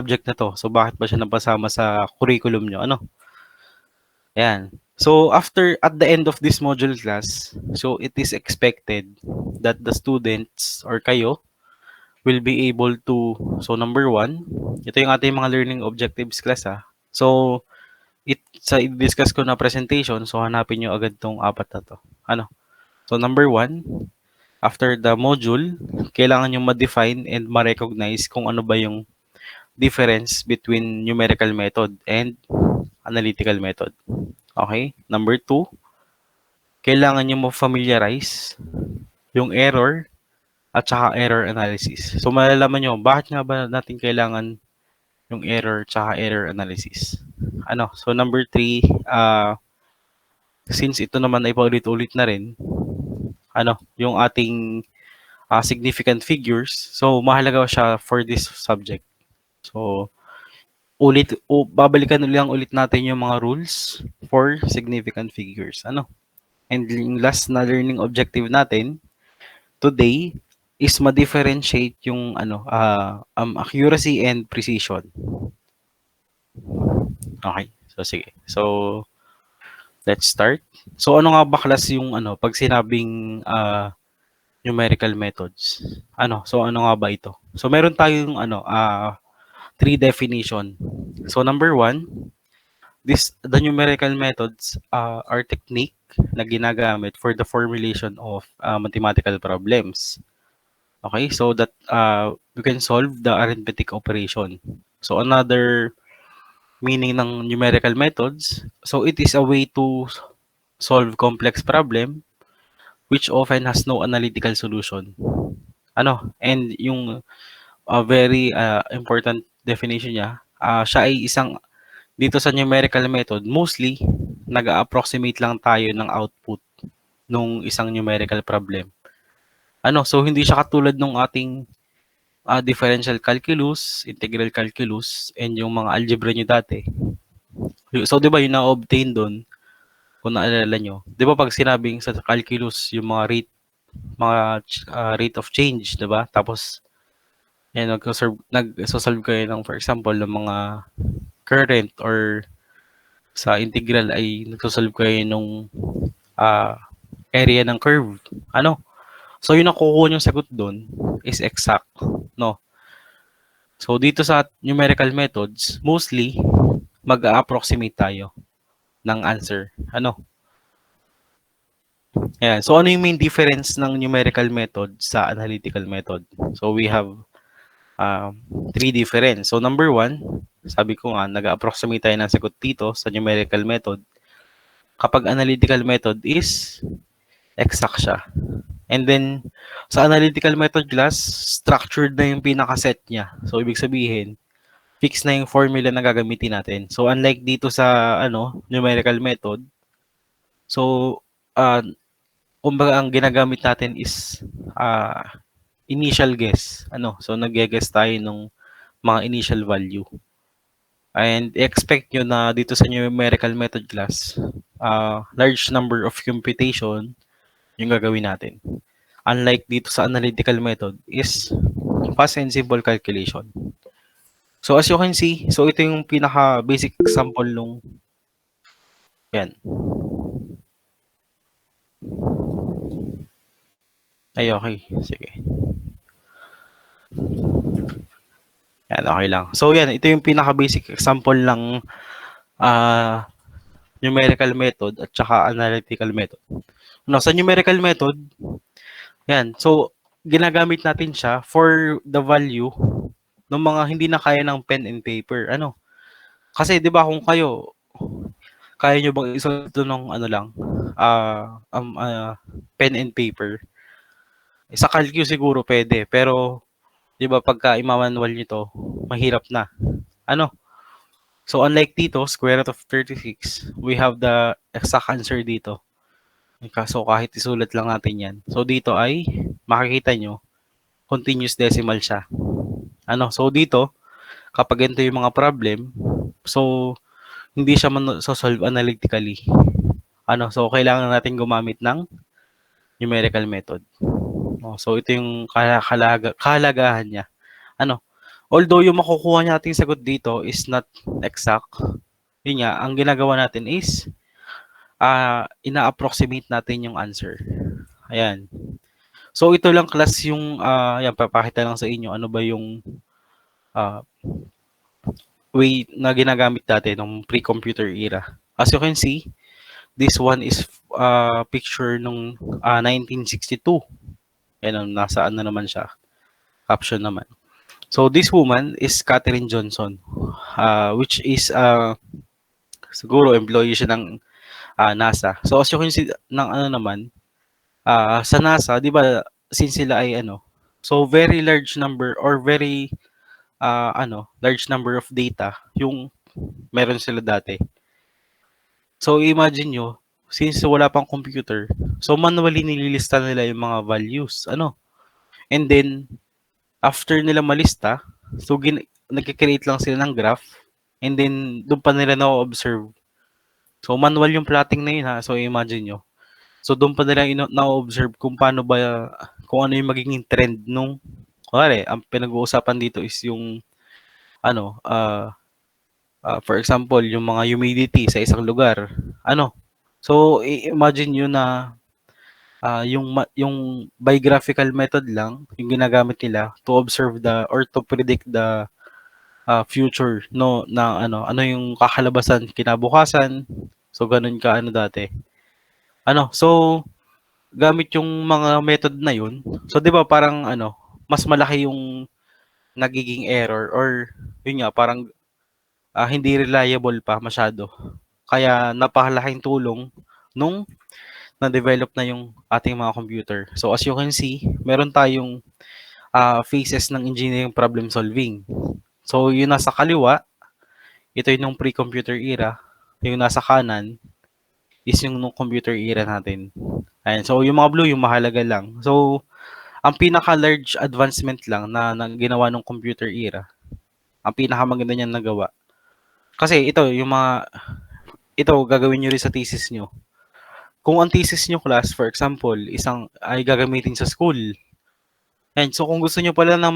subject na 'to? So, bakit ba siya napasama sa curriculum niyo, ano? Ayan. So, at the end of this module class, so it is expected that the students or kayo will be able to, so number one, ito yung ating mga learning objectives class So, sa i-discuss ko na presentation, so hanapin nyo agad tong apat na to. Ano? So, number one, after the module, kailangan nyo ma-define and ma-recognize kung ano ba yung difference between numerical method and analytical method. Okay? Number two, kailangan nyo ma-familiarize yung error at saka error analysis. So, malalaman nyo, bakit nga ba natin kailangan yung error tsaka error analysis? So number three, since ito naman ay paulit-ulit na rin, yung ating significant figures, so mahalaga siya for this subject. So, babalikan lang ulit natin yung mga rules for significant figures. And yung last na learning objective natin today is ma-differentiate yung accuracy and precision. Okay. So sige. So let's start. So ano nga ba class yung pag sinabing numerical methods? So ano nga ba ito? So meron tayong three definition. So number one, the numerical methods are technique na ginagamit for the formulation of mathematical problems. Okay, so that we can solve the arithmetic operation. So another meaning ng numerical methods, so it is a way to solve complex problem which often has no analytical solution. And yung very important definition niya, siya ay dito sa numerical method, mostly nag-approximate lang tayo ng output nung isang numerical problem. So hindi siya katulad nung ating differential calculus, integral calculus, and yung mga algebra nyo dati. So, di ba yung na-obtain doon, kung naalala nyo, di ba pag sinabing sa calculus, yung mga rate of change, di ba? Tapos, yan, nag-solve kayo ng, for example, ng mga current or sa integral ay nagsosolve kayo nung area ng curve. So, yung nakukuha yung sagot doon is exact, no? So, dito sa numerical methods, mostly, mag-approximate tayo ng answer. Ayan. So, ano yung main difference ng numerical method sa analytical method? So, we have three difference. So, number one, sabi ko nga, nag-approximate tayo ng sagot dito sa numerical method. Kapag analytical method is exact siya. And then, sa analytical method class, structured na yung pinaka-set niya. So, ibig sabihin, fix na yung formula na gagamitin natin. So, unlike dito sa numerical method, so, kumbaga ang ginagamit natin is initial guess. So, nag-guess tayo ng mga initial value. And expect nyo na dito sa numerical method class, large number of computation yung gagawin natin. Unlike dito sa analytical method is fast and simple calculation. So as you can see, so ito yung pinaka basic example nung yan. Ay okay, sige. Yan, okay lang. So yan, ito yung pinaka basic example ng numerical method at saka analytical method. Sa numerical method, yan. So, ginagamit natin siya for the value ng mga hindi na kaya ng pen and paper. Kasi 'di ba kung kaya nyo bang isolve ito ng pen and paper? Sa calculus siguro pwede, pero 'di ba pagka i-manual nyo to, mahirap na. So unlike dito, square root of 36, we have the exact answer dito. So kahit isulat lang natin yan. So dito ay makikita nyo, continuous decimal siya. So dito, kapag ganito yung mga problem, so hindi siya solve analytically. So kailangan natin gumamit ng numerical method. So ito yung kahalagahan niya. Although yung makukuha nating sagot dito is not exact, yun nga, ang ginagawa natin is ina-approximate natin yung answer. Ayan. So ito lang class yung yan, papakita lang sa inyo ano ba yung ah, way na ginagamit dati nung pre-computer era. As you can see, this one is picture nung 1962. Yan, nasa ano naman siya, caption naman. So this woman is Catherine Johnson, which is siguro employee siya ng NASA. So as you can see ng ano naman, sa NASA, 'di ba, since sila ay ano, so very large number or very large number of data yung meron sila dati. So imagine nyo, since wala pang computer, so manually nililista nila yung mga values, ano. And then after nila malista, so nagke-create lang sila ng graph, and then doon pa nila na-observe. So manual yung plotting na yun, ha. So imagine nyo. So doon pa nila na-observe kung paano ba, kung ano yung magiging trend nung, kunwari, ang pinag-uusapan dito is yung ano, for example, yung mga humidity sa isang lugar. Ano? So imagine yun na yung by graphical method lang yung ginagamit nila to observe the or to predict the future no na ano yung kakalabasan kinabukasan. So ganun ka ano dati. So gamit yung mga method na yun. So 'di ba parang mas malaki yung nagiging error or yun nga parang hindi reliable pa masyado. Kaya napakalaking tulong nung na-develop na yung ating mga computer. So as you can see, meron tayong phases ng engineering problem solving. So yung nasa kaliwa, ito yung nung pre-computer era. Yung nasa kanan is yung nung computer era natin. Ayan. So yung mga blue, yung mahalaga lang. So ang pinaka-large advancement lang na ginawa ng computer era, ang pinakamaganda niyan nagawa. Kasi ito, ito gagawin nyo rin sa thesis nyo. Kung ang thesis nyo class, for example, isang ay gagamitin sa school. And so kung gusto nyo pala ng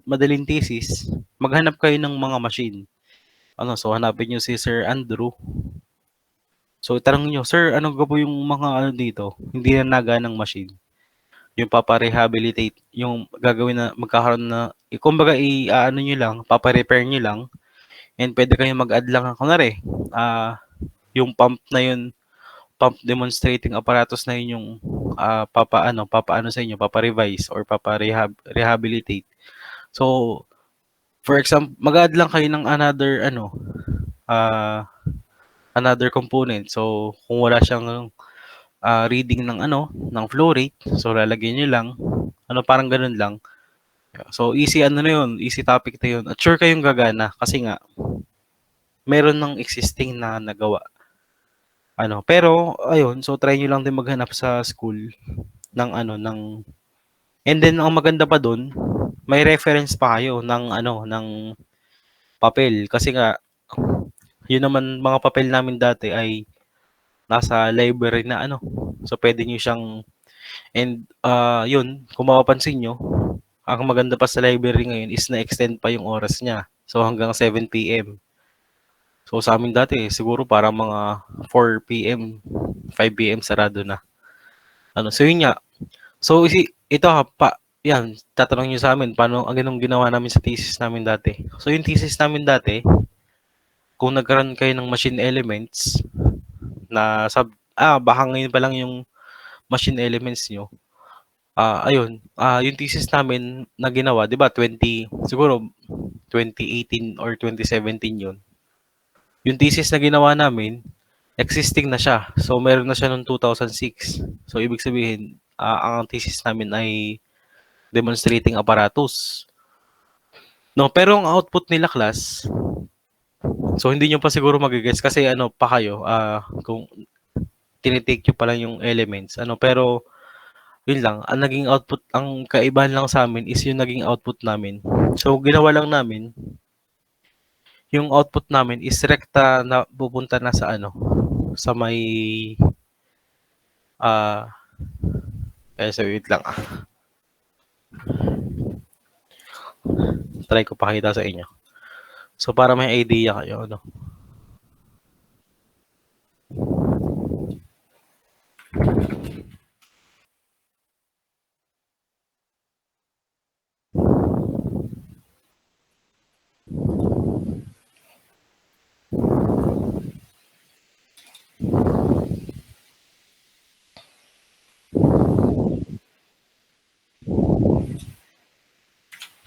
madaling thesis, maghanap kayo ng mga machine. So hanapin nyo si Sir Andrew. So tanong nyo, Sir, ano po yung mga dito? Hindi na naga ng machine. Yung papa-rehabilitate, yung gagawin na magkakaroon na, kumbaga ano nyo lang, papa-repair nyo lang, and pwede kayong mag-add lang, kunwari, yung pump na yun, pump demonstrating apparatus na yun yung papaano sa inyo, papa-revise or papa-rehabilitate. So, for example, mag-add lang kayo ng another component. So, kung wala siyang reading ng flow rate, so lalagyan niyo lang, parang ganun lang. So, easy na yun, easy topic na yun. At sure kayong gagana kasi nga, meron ng existing na nagawa. Pero ayun, so try niyo lang din maghanap sa school ng and then ang maganda pa doon, may reference pa kayo ng papel kasi nga yun naman mga papel namin dati ay nasa library na So pwede niyo siyang and yun, kung mapapansin niyo, ang maganda pa sa library ngayon is na-extend pa yung oras niya. So hanggang 7 PM. So sa amin dati siguro parang mga 4 PM, 5 PM sarado na. So yun nga. So ito yan, tatanungin niyo sa amin paano anong ginawa namin sa thesis namin dati. So yung thesis namin dati, kung nagkaroon kayo ng machine elements na baka ngayon pa lang yung machine elements nyo. Ayun, yung thesis namin na ginawa, 'di ba, siguro 2018 or 2017 yun. Yung thesis na ginawa namin, existing na siya. So meron na siya noong 2006. So ibig sabihin, ang thesis namin ay demonstrating apparatus. No, pero ang output nila class, so hindi nyo pa siguro magigets kasi pa kayo, kung tinitake nyo pa lang yung elements. Pero yun lang, ang naging output, ang kaibahan lang sa amin is yung naging output namin. So ginawa lang namin, yung output namin is rekta na pupunta na sa sa may so wait lang. try ko pakita sa inyo. So, para may idea kayo, ano.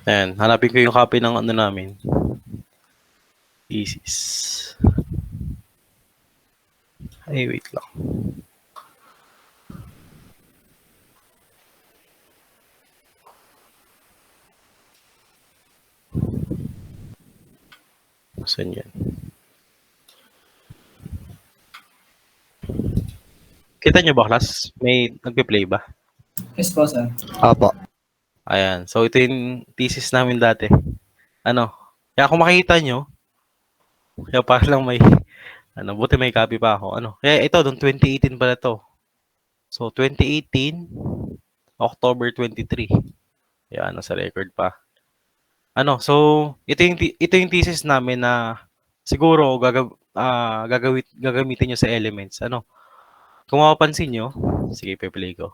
Ayan, hanapin ko yung copy ng ano namin. Thesis. Ay, wait lang. Saan yan? Kita nyo ba, class? May nagpe-play ba? Yes po, sir. Apo. Ayan. So, ito yung thesis namin dati. Ano? Kaya kung makikita nyo, kaya para lang may, ano, buti may copy pa ako. Ano? Kaya ito, noong 2018 pala to. So, 2018, October 23. Yan, nasa record pa. Ano, so, ito yung thesis namin na siguro gagamitin nyo sa elements. Ano? Kung mapapansin nyo, sige, pe-play ko.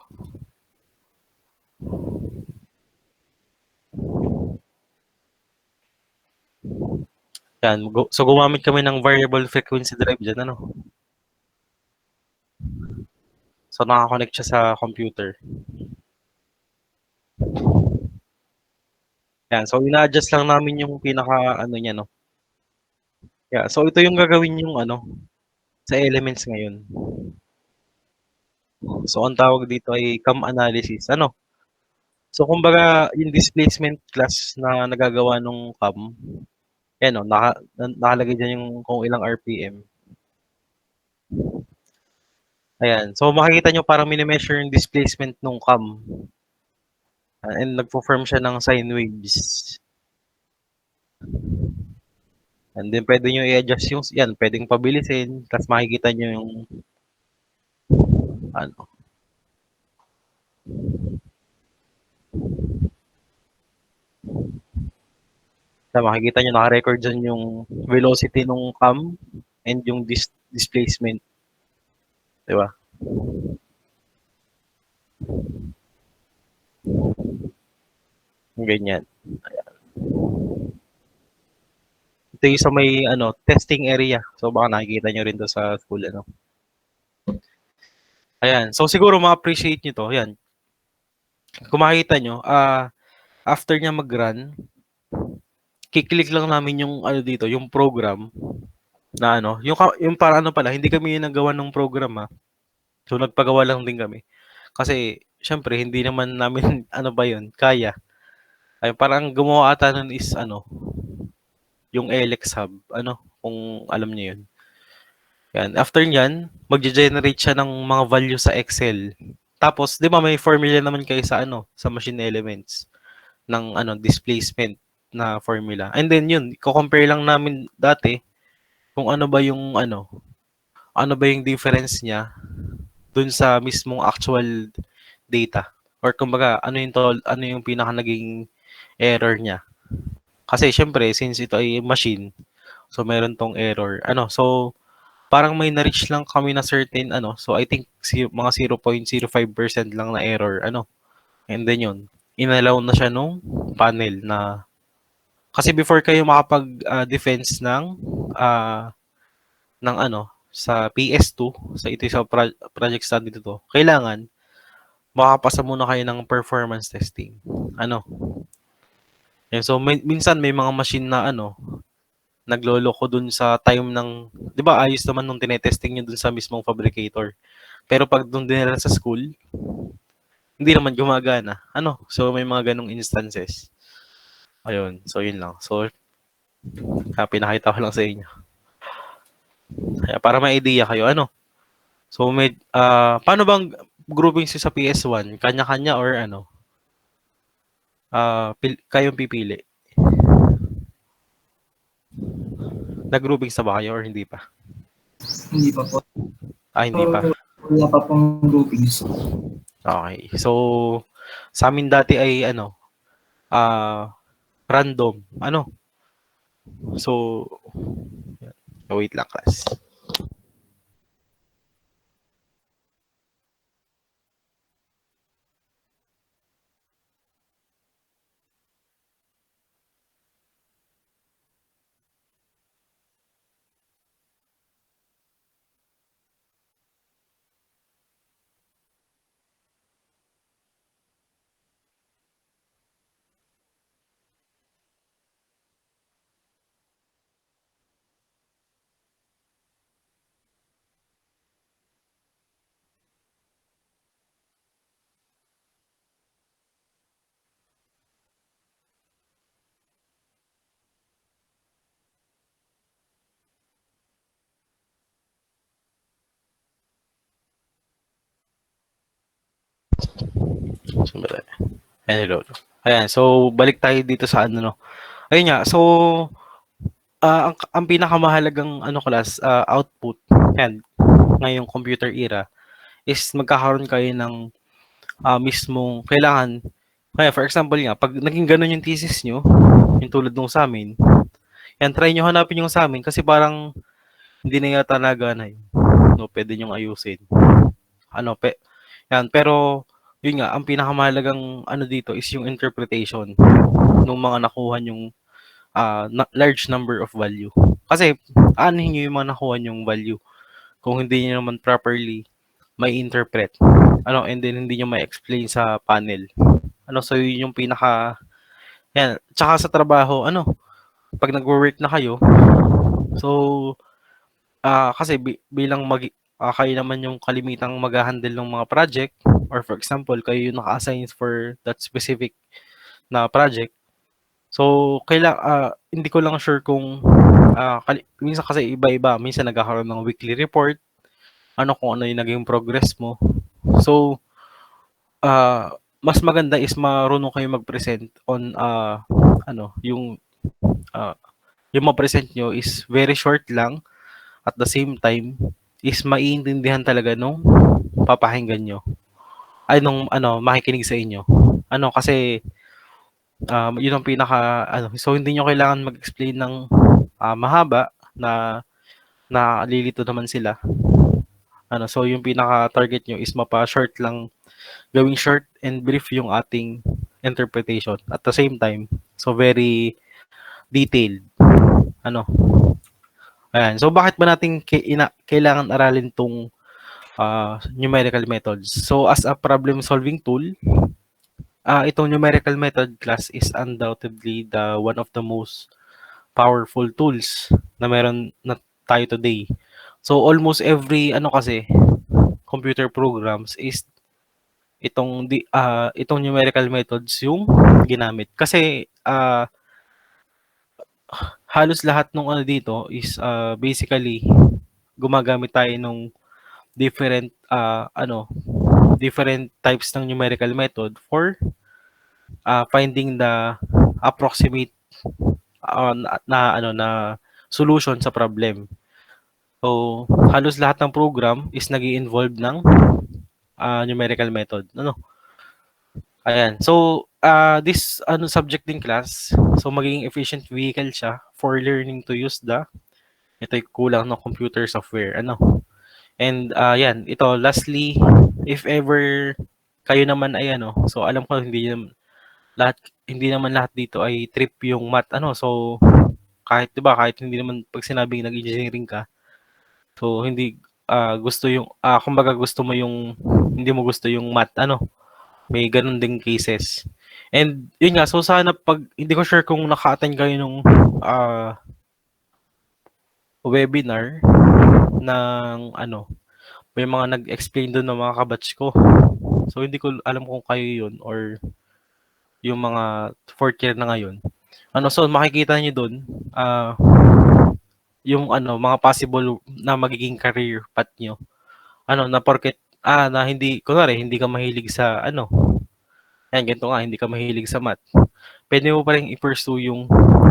Yan, so gumamit kami ng variable frequency drive dyan, ano? So, nakakonect siya sa computer. Yan, so ina-adjust lang namin yung pinaka, ano niya, no? Yeah, so ito yung gagawin yung, ano, sa elements ngayon. So, ang tawag dito ay CAM analysis. Ano? So, kumbaga, yung displacement class na nagagawa nung CAM, yan o, nakalagay dyan yung kung ilang RPM. Ayan. So, makikita nyo parang minimeasure yung displacement nung CAM. And nagpo-form siya ng sine waves. And then, pwede nyo i-adjust yung, yan, pwedeng pabilisin. Tapos makikita nyo yung, ano. So, makikita nyo, naka-record dyan yung velocity nung CAM and yung displacement. Diba? Ganyan. Ayan. Ito yung sa may ano, testing area. So baka nakikita nyo rin to sa school. Ano. Ayan. So siguro ma-appreciate nyo to. Ayan. Kung makikita nyo, after niya mag-run, kiklik lang namin yung ano dito, yung program na ano, yung para ano pala, hindi kami yung nagawa ng program ha. So nagpagawa lang din kami. Kasi syempre hindi naman namin ano ba yun, kaya. Ay parang gumawa ata nun is ano, yung LX Hub, ano, kung alam niyo yun. Yan. After nyan, magge-generate siya ng mga value sa Excel. Tapos, di ba may formula naman kayo sa ano, sa machine elements ng ano, displacement na formula. And then yun, ko-compare lang namin dati kung ano ba yung difference niya dun sa mismong actual data. Or kumbaga, ano yung pinaka naging error niya. Kasi syempre, since ito ay machine, so meron tong error. So parang may na-reach lang kami na certain so I think mga 0.05% lang na error and then yun inallow na siya nung panel na kasi before kayo makapag defense ng sa PS2 sa ito sa project study dito kailangan makapasa muna kayo ng performance testing so minsan may mga machine na nagloloko dun sa time ng, di ba ayos naman nung tinetesting nyo dun sa mismong fabricator. Pero pag dun dinala sa school, hindi naman gumagana. So may mga ganong instances. Ayun, so yun lang. So, pinakita ko lang sa inyo. Kaya para may idea kayo, So paano bang grouping sa PS1? Kanya-kanya or kayong pipili? Nag-groupings na ba kayo or hindi pa? Hindi pa po. Hindi pa. Wala pa pong groupings. Okay. So, sa amin dati ay random. Ano? So, wait lang class. Sandali. Hello. Ayan, so balik tayo dito sa ano no. Ayun nga, so ang pinakamahalagang ano class, output yan ngayong computer era is magkakaroon kayo ng mismong kailangan. Kaya for example nga, pag naging ganun yung thesis nyo, yung tulad nung sa amin, yan, try nyo hanapin yung sa amin kasi parang hindi na yata nagana yun. No, pwede nyong ayusin. Ano, yan, pero yun nga, ang pinakamahalagang ano dito is yung interpretation ng mga nakuha yung large number of value. Kasi, anuhin nyo yung mga nakuha yung value kung hindi nyo naman properly may interpret. Ano, and then hindi nyo may explain sa panel. Ano, so yun yung pinaka, yan, tsaka sa trabaho, ano, pag nag-work na kayo, so, kasi bilang kayo naman yung kalimitang mag-handle ng mga project, or for example, kayo yung naka-assign for that specific na project. So, hindi ko lang sure kung, minsan kasi iba-iba, minsan nagkakaroon ng weekly report, ano kung ano yung naging progress mo. So, mas maganda is marunong kayo mag-present on, ano, uh, yung ma-present nyo is very short lang, at the same time, is maiintindihan talaga nung papakinggan nyo. Ay, nung ano, makikinig sa inyo. Ano, kasi, yun ang pinaka, ano, so hindi nyo kailangan mag-explain ng mahaba na lilito naman sila. Ano, so yung pinaka-target nyo is mapa-short lang, gawing short and brief yung ating interpretation. At the same time, so very detailed. Ano, ayan. So bakit ba natin kailangan aralin tong numerical methods? So as a problem-solving tool, itong numerical method class is undoubtedly the one of the most powerful tools na meron na tayo today. So almost every ano kasi computer programs is itong numerical methods yung ginamit. Kasi halos lahat ng ano dito is basically gumagamit tayo ng different different types ng numerical method for finding the approximate na solution sa problem. So, halos lahat ng program is nag-i-involve ng numerical method. Ano? Ayan. So, this subject din class, so magiging efficient vehicle siya for learning to use ito yung kulang ng computer software. Ano? And yan, ito lastly, if ever kayo naman ay so alam ko hindi naman lahat dito ay trip yung math so kahit 'di ba kahit hindi naman pag sinabing nag-engineering ka, so hindi gusto yung kumbaga gusto mo yung hindi mo gusto yung math may ganun ding cases. And yun nga, so sana pag hindi ko sure kung naka-attend kayo nung webinar ng may mga nag-explain doon ng mga kabatch ko. So hindi ko alam kung kayo yun or yung mga fourth year na ngayon. So makikita niyo doon yung mga possible na magiging career path niyo. Na porket na hindi kunwari hindi ka mahilig sa ganito nga hindi ka mahilig sa math. Pwede mo pa ring i-pursue yung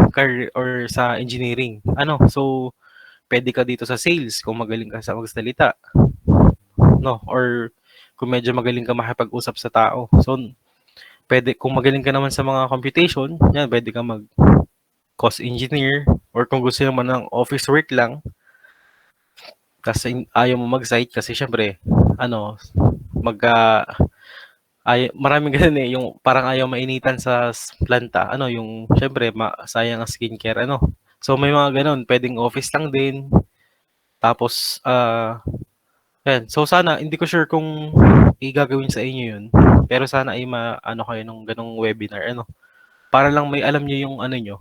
career or sa engineering. So pwede ka dito sa sales kung magaling ka sa magsalita. No, or kung medyo magaling ka makipag-usap sa tao. So pwede, kung magaling ka naman sa mga computation, yan, pwede ka mag cost engineer, or kung gusto naman ng office work lang, kasi ayaw mo mag-site kasi syempre, ano, magka maraming ganun eh, yung parang ayaw mainitan sa planta, ano, yung syempre sayang ang skincare, ano. So may mga ganun, pwedeng office lang din. Tapos yan. So sana hindi ko sure kung igagawin sa inyo 'yun. Pero sana ay ano kayo nung ganung webinar, ano. Para lang may alam niyo yung ano niyo,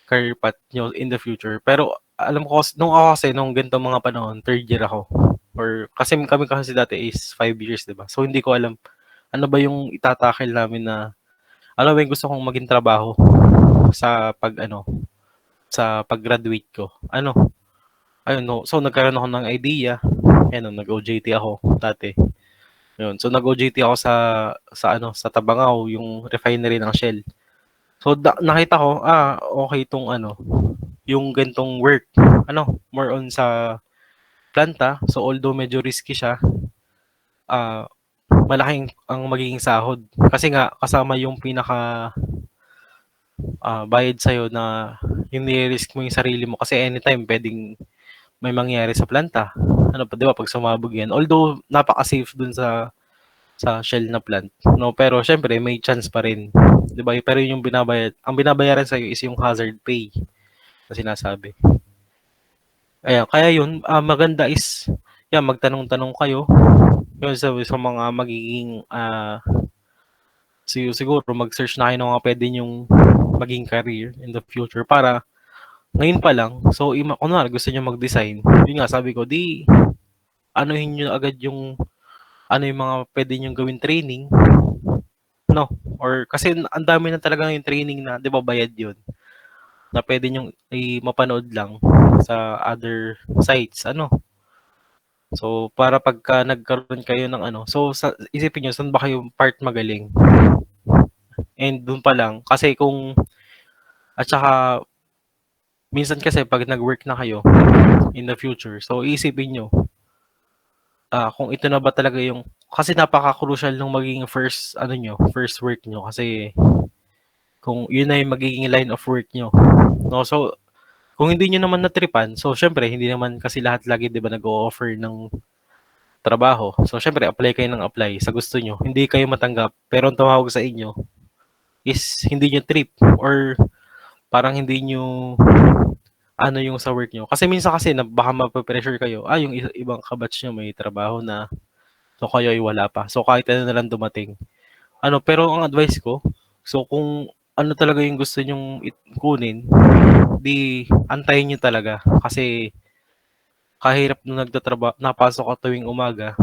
career path niyo in the future. Pero alam ko nung ako kasi nung ganitong mga panahon, third year ako. Or kasi kami kasi dati is 5 years, 'di ba? So hindi ko alam ano ba yung itatakil namin na ano ba yung gusto kong maging trabaho sa sa pag-graduate ko. Ano, ayun no. So nagkaroon ako ng idea. Ayun, no, nag-OJT ako dati. Yun. So nag-OJT ako sa Tabangao, yung refinery ng Shell. So nakita ko, okay itong yung gantong work. More on sa planta. So although medyo risky siya, ah malaking ang magiging sahod. Kasi nga kasama yung pinaka bayad sa'yo na yung nire-risk mo yung sarili mo kasi anytime pwedeng may mangyari sa planta. Ano pa, 'di ba, pag sumabog 'yan. Although napaka-safe dun sa Shell na plant, no? Pero syempre may chance pa rin, 'di ba? Pero yung ang binabayaran sa is yung hazard pay na sinasabi. Ayan, kaya yun, maganda is yan, magtanong-tanong kayo yun sa mga magiging siguro mag-search na kayo ng mga pwede nyong maging career in the future para ngayon pa lang, so kunwari gusto nyo mag-design, yun nga sabi ko, di anuhin nyo agad yung yung mga pwede nyo gawin training, no? Or kasi ang dami na talaga yung training na, di ba, bayad yun, na pwede nyo mapanood lang sa other sites, ano. So, para pagka nagkaroon kayo ng so isipin nyo, saan ba kayo part magaling? And dun pa lang, kasi at saka, minsan kasi pag nag-work na kayo in the future, so isipin nyo, kung ito na ba talaga yung, kasi napaka-crucial nung magiging first work nyo, kasi kung yun na yung magiging line of work nyo. No, so kung hindi nyo naman natripan, so syempre hindi naman kasi lahat lagi 'di ba nag-o-offer ng trabaho. So syempre apply kayo ng apply sa gusto nyo. Hindi kayo matanggap, pero ang tawag sa inyo is hindi nyo trip or parang hindi nyo yung sa work nyo. Kasi minsan kasi baka mape-pressure kayo, yung ibang kabatch nyo may trabaho na, so kayo ay wala pa. So kahit ano na lang dumating. Pero ang advice ko, so kung ano talaga yung gusto nyong kunin, di antayin nyo talaga. Kasi kahirap nung napasok ka tuwing umaga,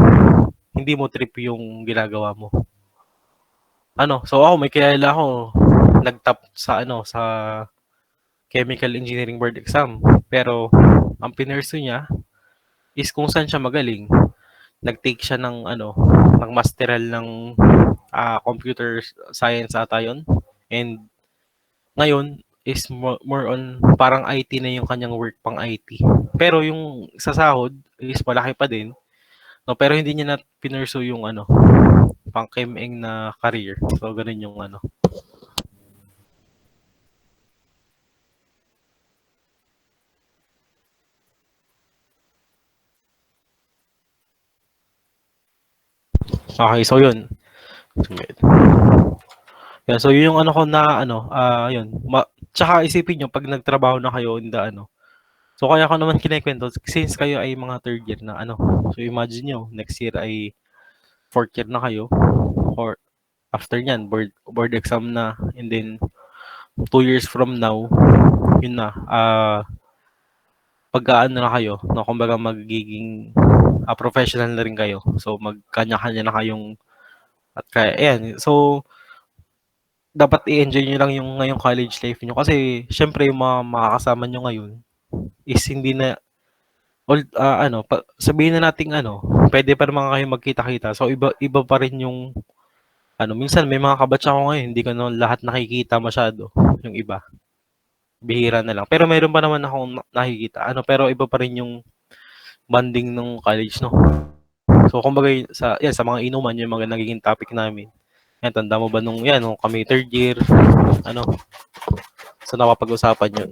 hindi mo trip yung ginagawa mo. So ako may kilala ako nag-top sa Chemical Engineering Board exam. Pero ang pinursu niya is kung saan siya magaling. Nag-take siya ng masteral ng computer science ata yun. And ngayon is more on parang IT na yung kanyang work, pang IT. Pero yung sa sahod is malaki pa din. No, pero hindi niya na pinursu yung pang chem-eng na career. So ganun yung Okay, so yun. Yeah, so yun yung ko na yun. Tsaka isipin nyo pag nagtrabaho na kayo in the So kaya ko naman kinikwento since kayo ay mga third year na So imagine nyo, next year ay fourth year na kayo or after nyan, board exam na, and then 2 years from now, yun na, pag-aano na kayo, no, kumbaga magiging professional na rin kayo. So magkanya-kanya na kayong at kaya, ayan. So dapat i-enjoy nyo lang yung ngayong college life nyo kasi syempre yung mga makakasama nyo ngayon is hindi na sabihin na nating pwede pa naman kayo magkita-kita. So iba pa rin yung minsan may mga kabatch ako ngayon, hindi ko na lahat nakikita masyado, yung iba. Bihira na lang. Pero meron pa naman akong nakikita. Pero iba pa rin yung bonding ng college, no. So kumbaga sa mga inuman yung mga nagiging topic namin. Yan, tanda mo ba nung kami third year, ano, so napapag-usapan yun.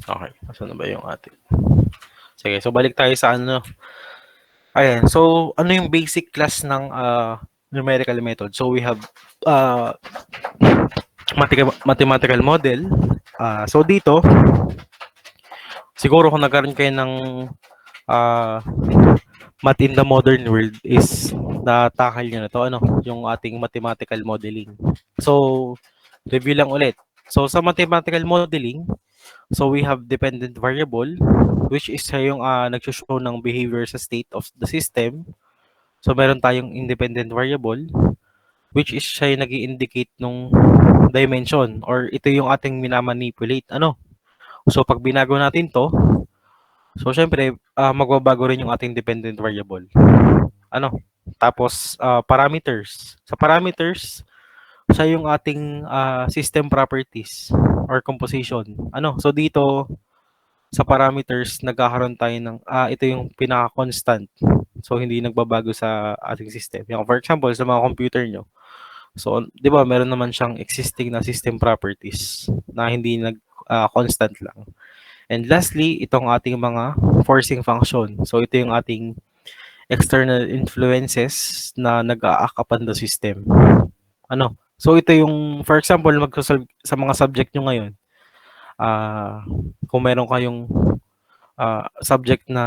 Okay, saan na ba yung ating? Sige, so balik tayo sa ano. Ayan, so ano yung basic class ng numerical method? So we have uh, mathematical model. So dito, siguro kung nagkaroon kayo ng uh, math in the modern world is natakal nyo na to, ano, yung ating mathematical modeling. So, review lang ulit. So, sa mathematical modeling, so we have dependent variable, which is siya yung nagsushow ng behavior sa state of the system. So, meron tayong independent variable, which is siya yung nag-i-indicate nung dimension, or ito yung ating minamanipulate. Ano? So, pag binago natin to, so, syempre, magbabago rin yung ating dependent variable. Ano? Tapos, parameters. Sa parameters, siya yung ating system properties or composition. Ano? So, dito, sa parameters, nagkakaroon tayo ng, ito yung pinaka-constant. So, hindi nagbabago sa ating system. Yung, for example, sa mga computer nyo. So, di ba, meron naman siyang existing na system properties na hindi constant lang. And lastly, itong ating mga forcing function. So, ito yung ating external influences na nag-a-act upon the system. Ano? So, ito yung, for example, magsasolve sa mga subject nyo ngayon. Kung meron kayong subject na,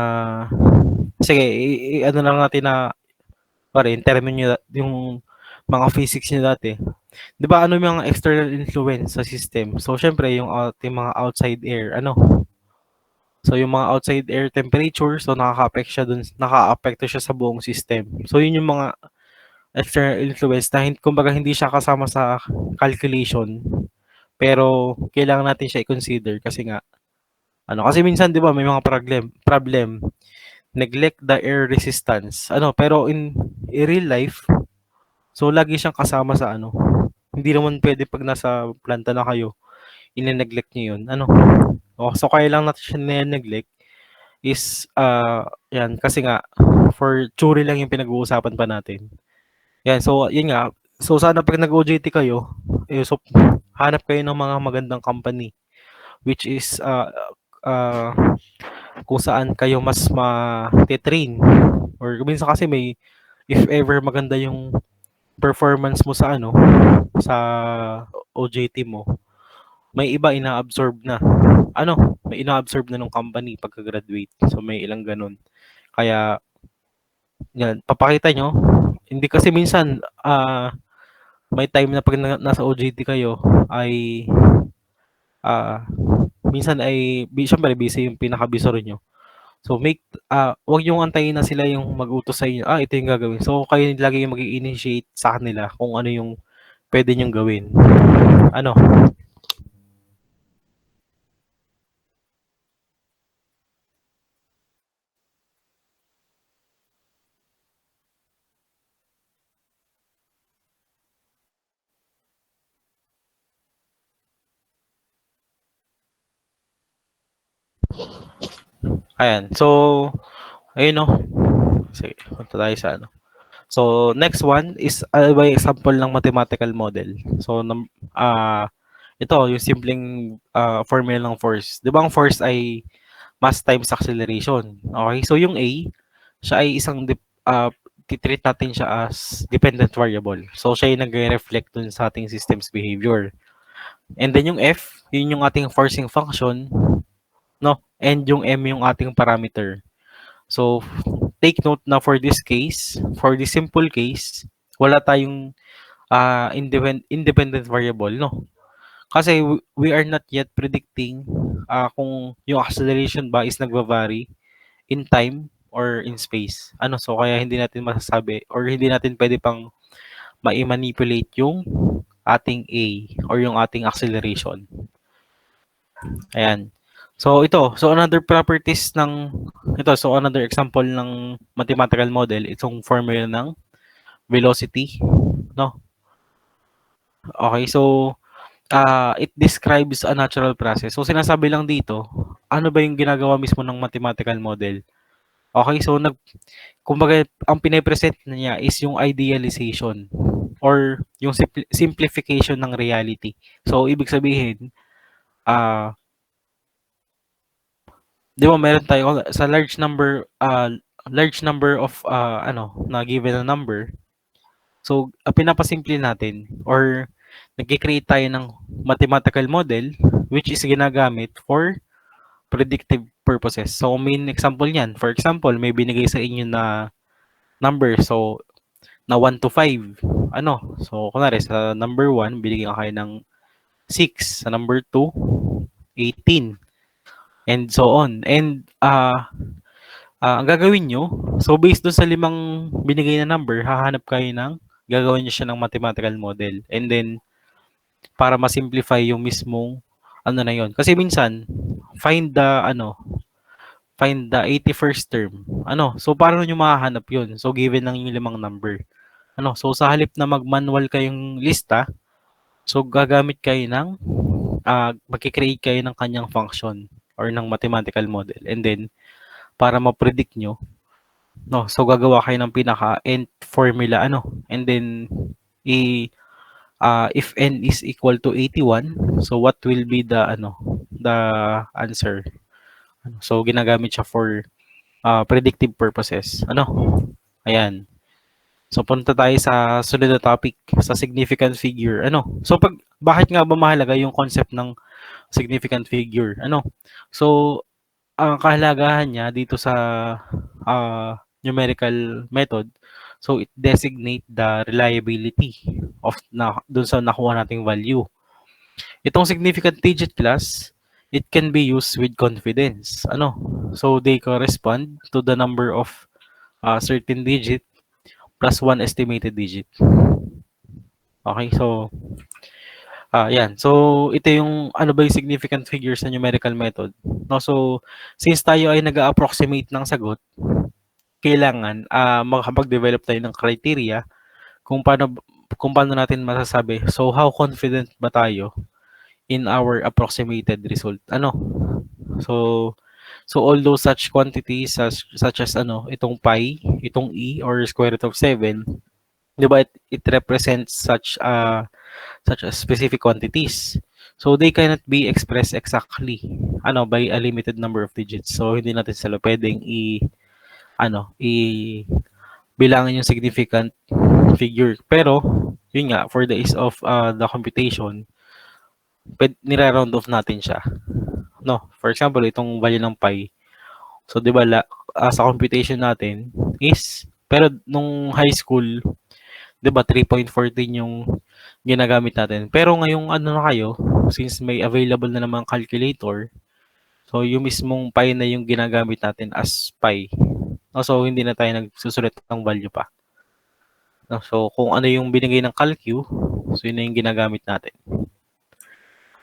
sige, ano lang natin na, in term nyo, yung mga physics nyo dati. Di ba, ano yung mga external influence sa system? So, syempre, yung ating mga outside air, ano? So, yung mga outside air temperature, so nakaka-apekto siya sa buong system. So, yun yung mga external influence na kumbaga hindi siya kasama sa calculation, pero kailangan natin siya i-consider kasi nga, kasi minsan, di ba, may mga problem, neglect the air resistance, pero in real life, so lagi siyang kasama sa hindi naman pwede pag nasa planta na kayo, ine-neglect niyo yun, so kaya lang natin siya neglect is, yan, kasi nga, for theory lang yung pinag-uusapan pa natin. Yan, so, yun nga, so sana pag nag-OJT kayo, so, hanap kayo ng mga magandang company, which is, kung saan kayo mas ma-train, or minsan kasi if ever maganda yung performance mo sa sa OJT mo, may iba ina-absorb na. May ina-absorb na ng company pagka-graduate. So, may ilang ganun. Kaya, yan, papakita nyo. Hindi kasi minsan, may time na pag nasa OJT kayo, ay, minsan ay, syempre, busy yung pinaka-visor nyo. So, wag yung antayin na sila yung mag-utos sa inyo, ito yung gagawin. So, kayo lagi yung mag-i-initiate sa kanila kung ano yung pwede nyong gawin. Ano? Ayan. So, ayun no. Sige, punta tayo sa So, next one is by example ng mathematical model. So, ito, yung simpleng formula ng force. Di ba ang force ay mass times acceleration? Okay, so yung A, siya ay isang, titreat natin siya as dependent variable. So, siya ay nagre-reflect dun sa ating system's behavior. And then yung F, yun yung ating forcing function, no? And yung M yung ating parameter. So, take note na for this case, for this simple case, wala tayong independent variable, no? Kasi we are not yet predicting kung yung acceleration ba is nagva-vary in time or in space. So kaya hindi natin masasabi or hindi natin pwede pang ma-manipulate yung ating A or yung ating acceleration. Ayan. So another properties so another example ng mathematical model, itong formula ng velocity, no? Okay, so it describes a natural process. So, sinasabi lang dito, ano ba yung ginagawa mismo ng mathematical model? Okay, so kumbaga, ang pine-present niya is yung idealization or yung simplification ng reality. So, ibig sabihin, ah 'di ba meron tayo sa large number of na given na number. So, pinapasimple natin or nagke-create tayo ng mathematical model which is ginagamit for predictive purposes. So, main example niyan, for example, may binigay sa inyo na number. So, na 1 to 5. So, kunwari sa number 1, binigyan kayo ng 6. Sa number 2, 18. And so on. And ang gagawin nyo, so based dun sa 5 binigay na number, hahanap kayo gagawin nyo siya ng mathematical model. And then, para ma-simplify yung mismong, na yun. Kasi minsan, find the, find the 81st term. So paano nyo mahahanap yun? So given lang yung 5 number. So sa halip na mag-manual kayong lista, so gagamit kayo magkikreate kayo ng kanyang function or ng mathematical model. And then, para ma-predict nyo, so gagawa kayo ng pinaka-nth formula, and then, if n is equal to 81, so what will be the answer? So, ginagamit siya for predictive purposes. Ayan. So, punta tayo sa sunod na topic, sa significant figure. So, bakit nga ba mahalaga yung concept ng significant figure? So, ang kahalagahan niya dito sa numerical method, so it designate the reliability of dun sa nakuha nating value. Itong significant digit class, it can be used with confidence. So they correspond to the number of certain digit plus one estimated digit. Okay, so yan. So ito yung ano ba yung significant figures sa numerical method. No, so since tayo ay nag-approximate ng sagot, kailangan makapag-develop tayo ng criteria kung paano natin masasabi. So how confident ba tayo in our approximated result? So although such quantities such as itong pi, itong e or square root of 7, 'di ba it represents such as specific quantities. So they cannot be expressed exactly by a limited number of digits. So hindi natin sila pwedeng i bilangin yung significant figure. Pero yun nga, for the ease of the computation, nire-round off natin siya. For example, itong value ng pi. So, di ba, sa computation natin is, pero nung high school, di ba, 3.14 yung ginagamit natin. Pero ngayong na kayo, since may available na naman calculator, so yung mismong pi na yung ginagamit natin as pi. So, hindi na tayo nagsusulit ng value pa. So, kung ano yung binigay ng calcu, so yun na yung ginagamit natin.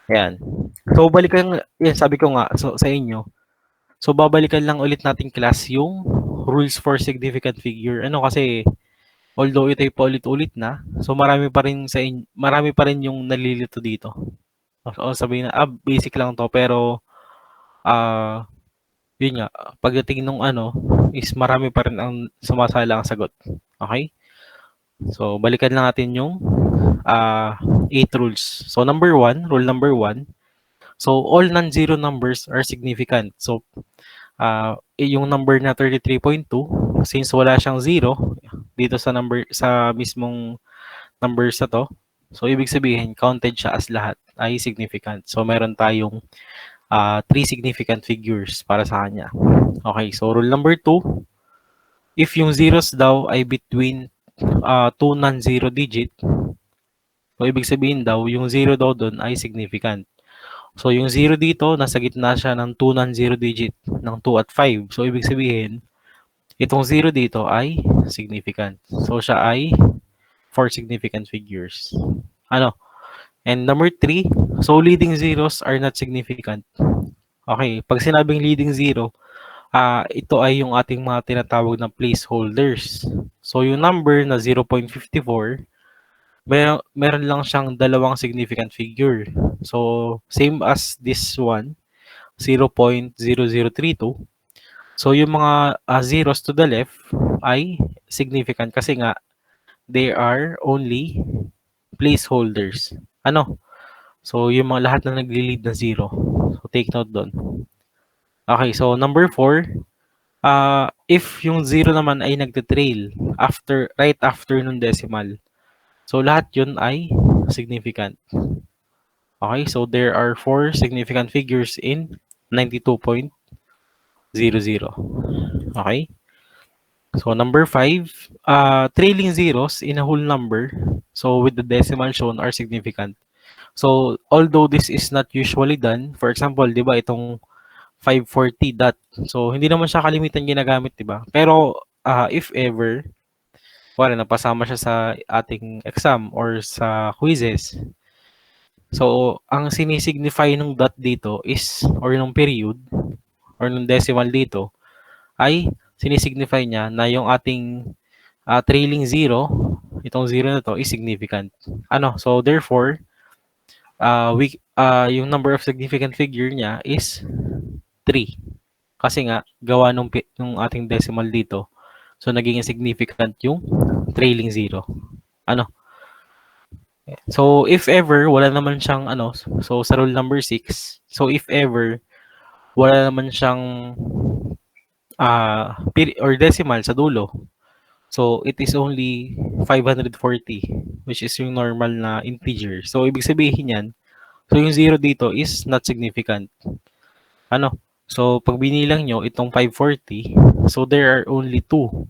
Ayan. So, sabi ko nga sa inyo, so babalikan lang ulit natin class yung rules for significant figure. Kasi, although ito ay paulit-ulit na, so marami pa rin yung nalilito dito. So, sabihin na, basic lang to, pero, yun nga, pagdating nung is marami pa rin ang sumasala ang sagot. Okay? So, balikan lang natin yung 8 rules. So, rule number 1. So, all non-zero numbers are significant. So, yung number na 33.2, since wala siyang 0 dito sa mismong numbers na to, so, ibig sabihin, counted siya as lahat ay significant. So, meron tayong 3 significant figures para sa kanya. Okay, so rule number 2, if yung zeros daw ay between 2 non-zero digit, so ibig sabihin daw, yung 0 daw doon ay significant. So yung 0 dito, nasa gitna siya ng 2 non-zero digit, ng 2 at 5. So ibig sabihin, itong 0 dito ay significant. So siya ay 4 significant figures. And number 3, so leading zeros are not significant. Okay, pag sinabing leading zero, ito ay yung ating mga tinatawag na placeholders. So, yung number na 0.54, meron lang siyang dalawang significant figure. So, same as this one, 0.0032. So, yung mga zeros to the left ay significant kasi nga they are only placeholders. Ano? So, yung mga lahat na nagli-lead na zero. So, take note doon. Okay, so number 4, if yung zero naman ay nagte-trail right after nung decimal. So, lahat yun ay significant. Okay, so there are 4 significant figures in 92.00. Okay? So, number 5, trailing zeros in a whole number, so with the decimal shown are significant. So, although this is not usually done, for example, di ba, itong 540 dot. So, hindi naman siya kalimitan ginagamit, di ba? Pero, if ever, wala, napasama siya sa ating exam or sa quizzes. So, ang sinisignify ng dot dito is, or ng period, or ng decimal dito, ay sinisignify niya na yung ating trailing zero, itong zero na to, is significant. Ano? So, therefore, yung number of significant figure niya is 3. Kasi nga, gawa nung ating decimal dito, so naging significant yung trailing zero. Ano? So, if ever, wala naman siyang, so sa rule number 6, so if ever, wala naman siyang or decimal sa dulo, so it is only 540, which is yung normal na integer. So, ibig sabihin yan, so yung 0 dito is not significant. Ano? So, pag binilang nyo itong 540, so there are only 2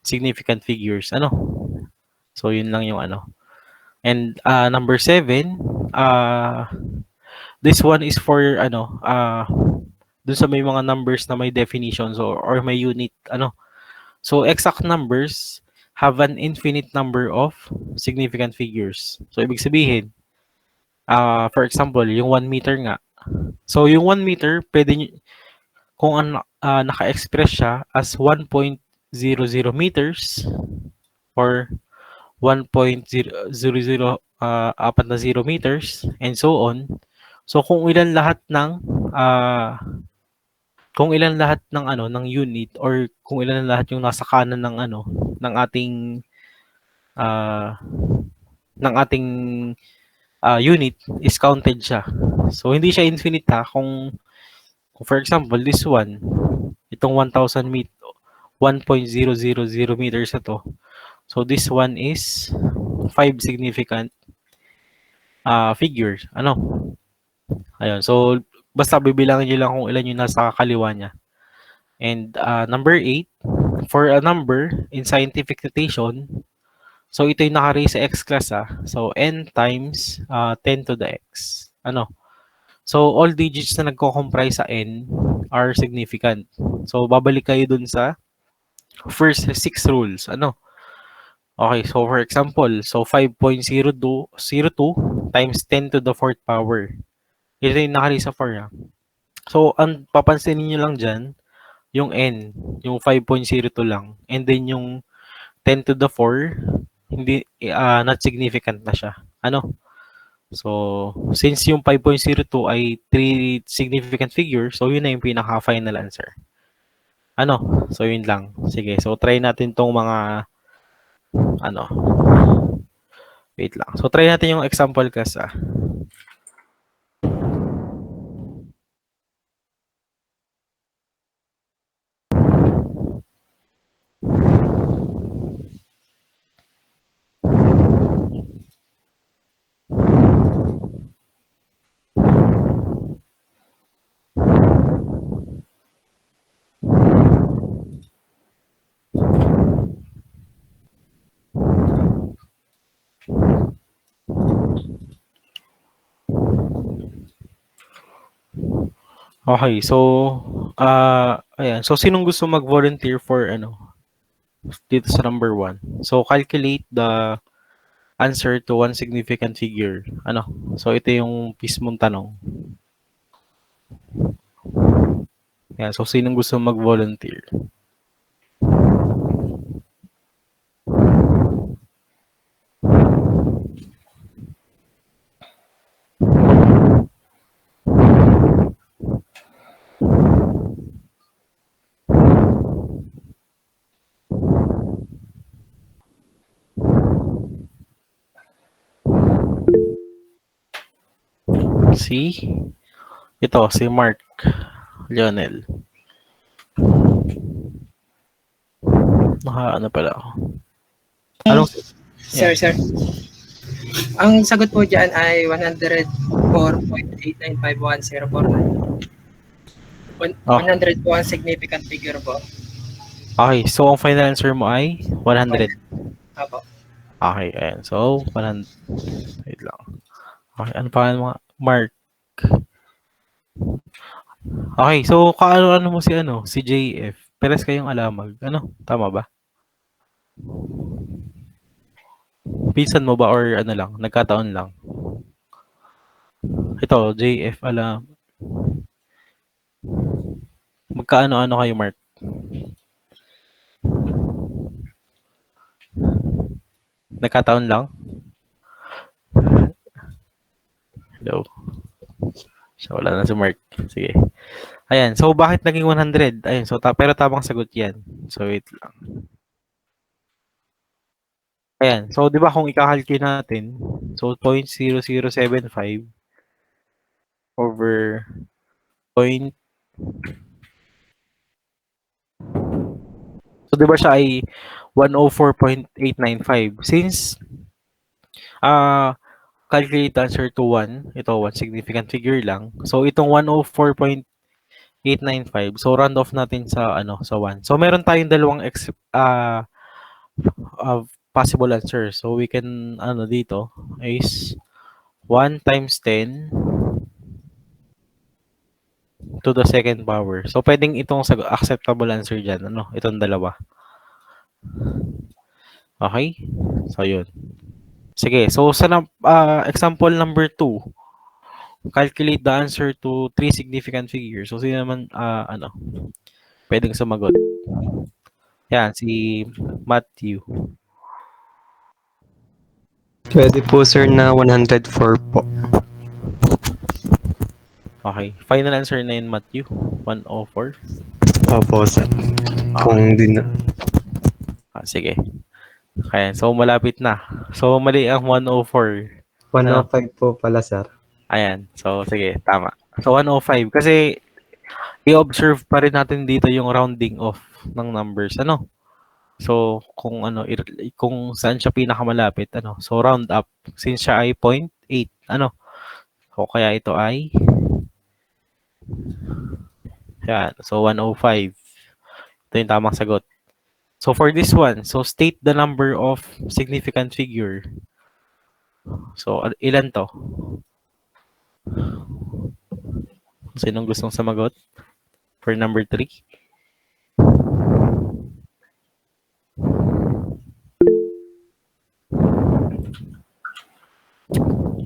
significant figures. Ano? So, yun lang yung ano. And number 7, this one is for dun sa may mga numbers na may definitions or may unit. So, exact numbers have an infinite number of significant figures. So, ibig sabihin, for example, yung 1 meter nga. So, yung 1 meter, kung naka-express siya as 1.00 meters or 1.000 meters and so on. So kung ilan lahat ng unit or kung ilan lahat yung nasa kanan ng ating unit is counted siya. So hindi siya infinite kung for example this one, itong 1,000 meter 1.000 meters na to. So this one is 5 significant figures. Ayun. So basta bibilangin niyo lang kung ilan yung nasa kaliwa niya. And number 8, for a number in scientific notation, so ito yung naka-raise sa x class So n times 10 to the x. So all digits na nagko-comprise sa n are significant. So babalik kayo dun sa first 6 rules. Okay, so for example, so 5.02 times 10 to the 4th power. Ito yung nakali sa 4. So, ang papansinin nyo lang dyan, yung n, yung 5.02 lang. And then yung 10 to the 4, hindi, not significant na siya. So, since yung 5.02 ay 3 significant figures, so yun na yung pinaka-final answer. So yun lang. Sige, so try natin tong mga wait lang. So, try natin yung example class. Okay, so, ayan. So, sinong gusto mag-volunteer for, dito sa number 1? So, calculate the answer to one significant figure. So, ito yung mismong tanong. Ayan, so, sinong gusto mag-volunteer? Si Mark Lionel. Ano pala ako. Anong, Sir, sir. Ang sagot po dyan ay 104.8951049. Oh. 100 po ang significant figure po. Okay, so ang final answer mo ay 100. Apo. Okay, ayan. So, 100. Wait lang. Okay, ano pa mga Mark? Okay, so kaano-ano mo si JF? Peres kayong alamag. Ano? Tama ba? Pinsan mo ba or ano lang? Nagkataon lang? Ito, JF alam. Magkaano-ano kayo, Mark? Nagkataon lang? Hello? So, wala na si Mark. Sige. Ayan. So, bakit naging 100? Ayan. So, pero tamang sagot yan. So, wait lang. Ayan. So, di ba kung ikakalki natin, so, 0.0075 over point. So, di ba siya ay 104.895? Since, calculate the answer to 1, ito, 1 significant figure lang. So, itong 104.895, so, round off natin sa, sa 1. So, meron tayong dalawang possible answer. So, we can, dito, is 1 times 10 to the second power. So, pwedeng itong acceptable answer dyan. Itong dalawa. Okay? So, yun. Sige. So, sa example number 2, calculate the answer to 3 significant figures. So, sino naman, pwedeng sumagot? Yan, si Matthew. Pwede po sir na 104 po. Okay. Final answer na yun, Matthew. 104. Opo sir. Kung di na. Sige. Okay. So, malapit na. So, mali ang 104. 105 po pala sir. Ayan. So, sige. Tama. So, 105. Kasi, i-observe pa rin natin dito yung rounding off ng numbers. So, kung saan siya pinakamalapit, so round up. Since siya ay 0.8, so kaya ito ay, yan, so 105. Ito yung tamang sagot. So, for this one, so state the number of significant figure. So, ilan to? Sinong gustong sumagot? For number 3?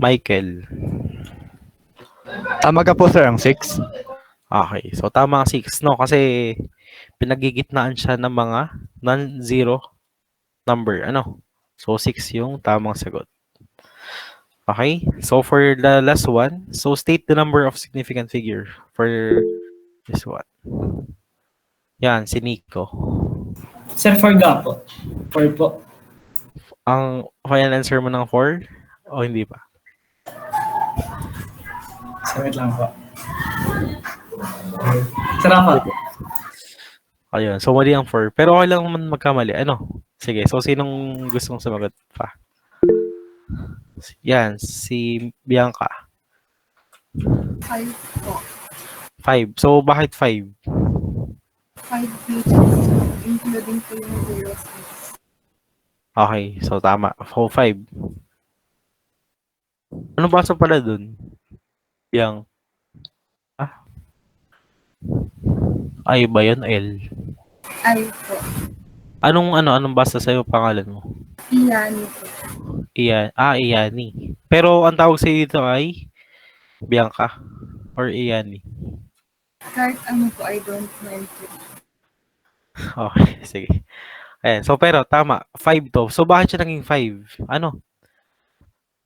Michael. Tama ka po sir, ang 6. Okay. So, tama ang 6, no? Kasi, pinagigitnaan siya ng mga non-zero number. So, 6 yung tamang sagot. Okay? So, for the last one, so state the number of significant figure for this one. Yan, si Nico. Sir, forga po. 4 po. Ang final answer mo ng 4? O hindi pa? Wait lang po. Sarap po. Ayun. So, mali ang 4. Pero okay lang man magkamali. Sige. So, sinong gustong sumagot pa? Yan. Si Bianca. 5 po. 5. So, bakit 5? 5 pages, including po yung zeros. Okay. So, tama. So, 5. Ano basa pala dun? Yang. Ay ba yun? L. Ay po. Anong basa sa'yo pangalan mo? Iyani po. Iyani. Pero ang tawag sa'yo dito ay Bianca or Iyani. Kahit ano po, I don't mind po. Okay, sige. Ayan, so pero tama, 5 to. So bakit siya naging 5?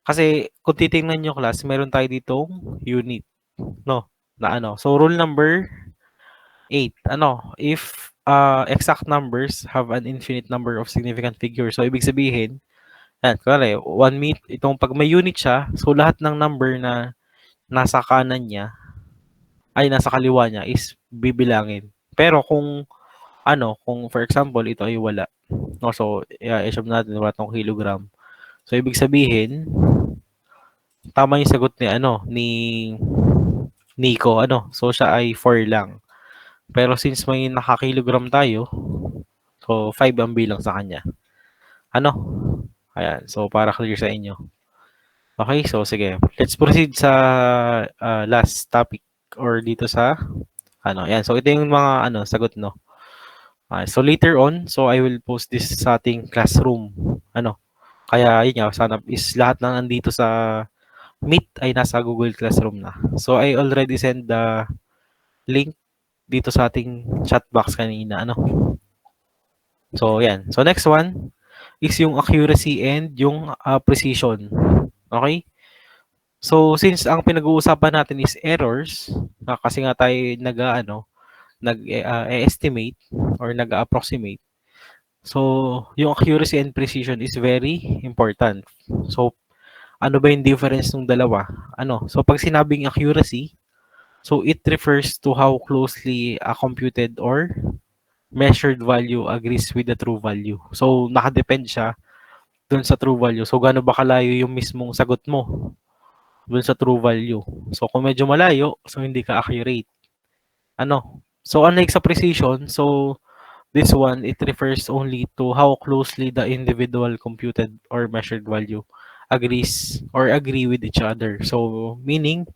Kasi kung titingnan nyo class, meron tayo ditong unit. No? Na So rule number 8. If exact numbers have an infinite number of significant figures. So, ibig sabihin, yan, kunwari, 1 meter, itong pag may unit siya, so lahat ng number na nasa kanan niya, ay nasa kaliwa niya is bibilangin. Pero kung, kung for example, ito ay wala. No, so, i-assume natin wala tong kilogram. So, ibig sabihin, tama yung sagot ni Nico, so siya ay 4 lang. Pero since may nakakilogram tayo, so 5 ang bilang sa kanya. Ayan, so para clear sa inyo. Okay, so sige. Let's proceed sa last topic or dito sa ayan. So ito yung mga sagot no. So later on, so I will post this sa ating classroom. Kaya yun nga, sana is lahat ng nandito sa Meet ay nasa Google Classroom na. So I already send the link dito sa ating chat box kanina. So yan. So next one is yung accuracy and yung precision. Okay? So since ang pinag-uusapan natin is errors, kasi nga tayo nag-estimate or nag-approximate. So yung accuracy and precision is very important. So ano ba yung difference ng dalawa? So pag sinabing accuracy, so it refers to how closely a computed or measured value agrees with the true value. So nakadepend siya dun sa true value. So gaano ba kalayo yung mismong sagot mo dun sa true value. So kung medyo malayo, so hindi ka accurate. So unlike sa precision, so this one, it refers only to how closely the individual computed or measured value agrees or agree with each other. So meaning,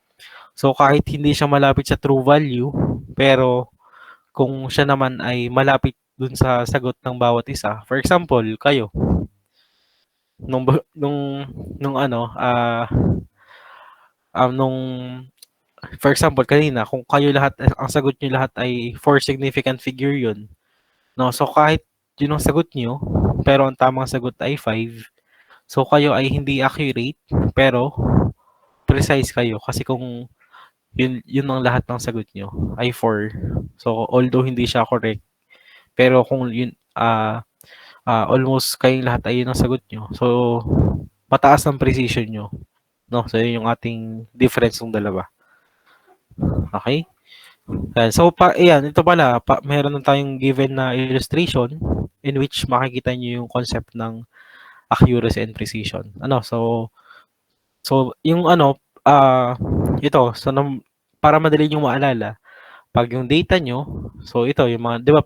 so kahit hindi siya malapit sa true value, pero kung siya naman ay malapit dun sa sagot ng bawat isa. For example, kayo nung for example kanina, kung kayo lahat ang sagot niyo lahat ay 4 significant figure 'yun. No, so kahit yun ang sagot niyo, pero ang tamang sagot ay 5. So kayo ay hindi accurate, pero precise kayo kasi kung yun ang lahat ng sagot nyo ay 4. So although hindi siya correct, pero kung yun almost kayong lahat ay yun ang sagot nyo. So mataas ang precision nyo. No, so yun yung ating difference ng dalawa. Okay? So ito pala, meron na tayong given na illustration in which makikita nyo yung concept ng accuracy and precision. So yung ito, so para madali nyo maalala, pag yung data nyo, so ito, yung mga, di ba,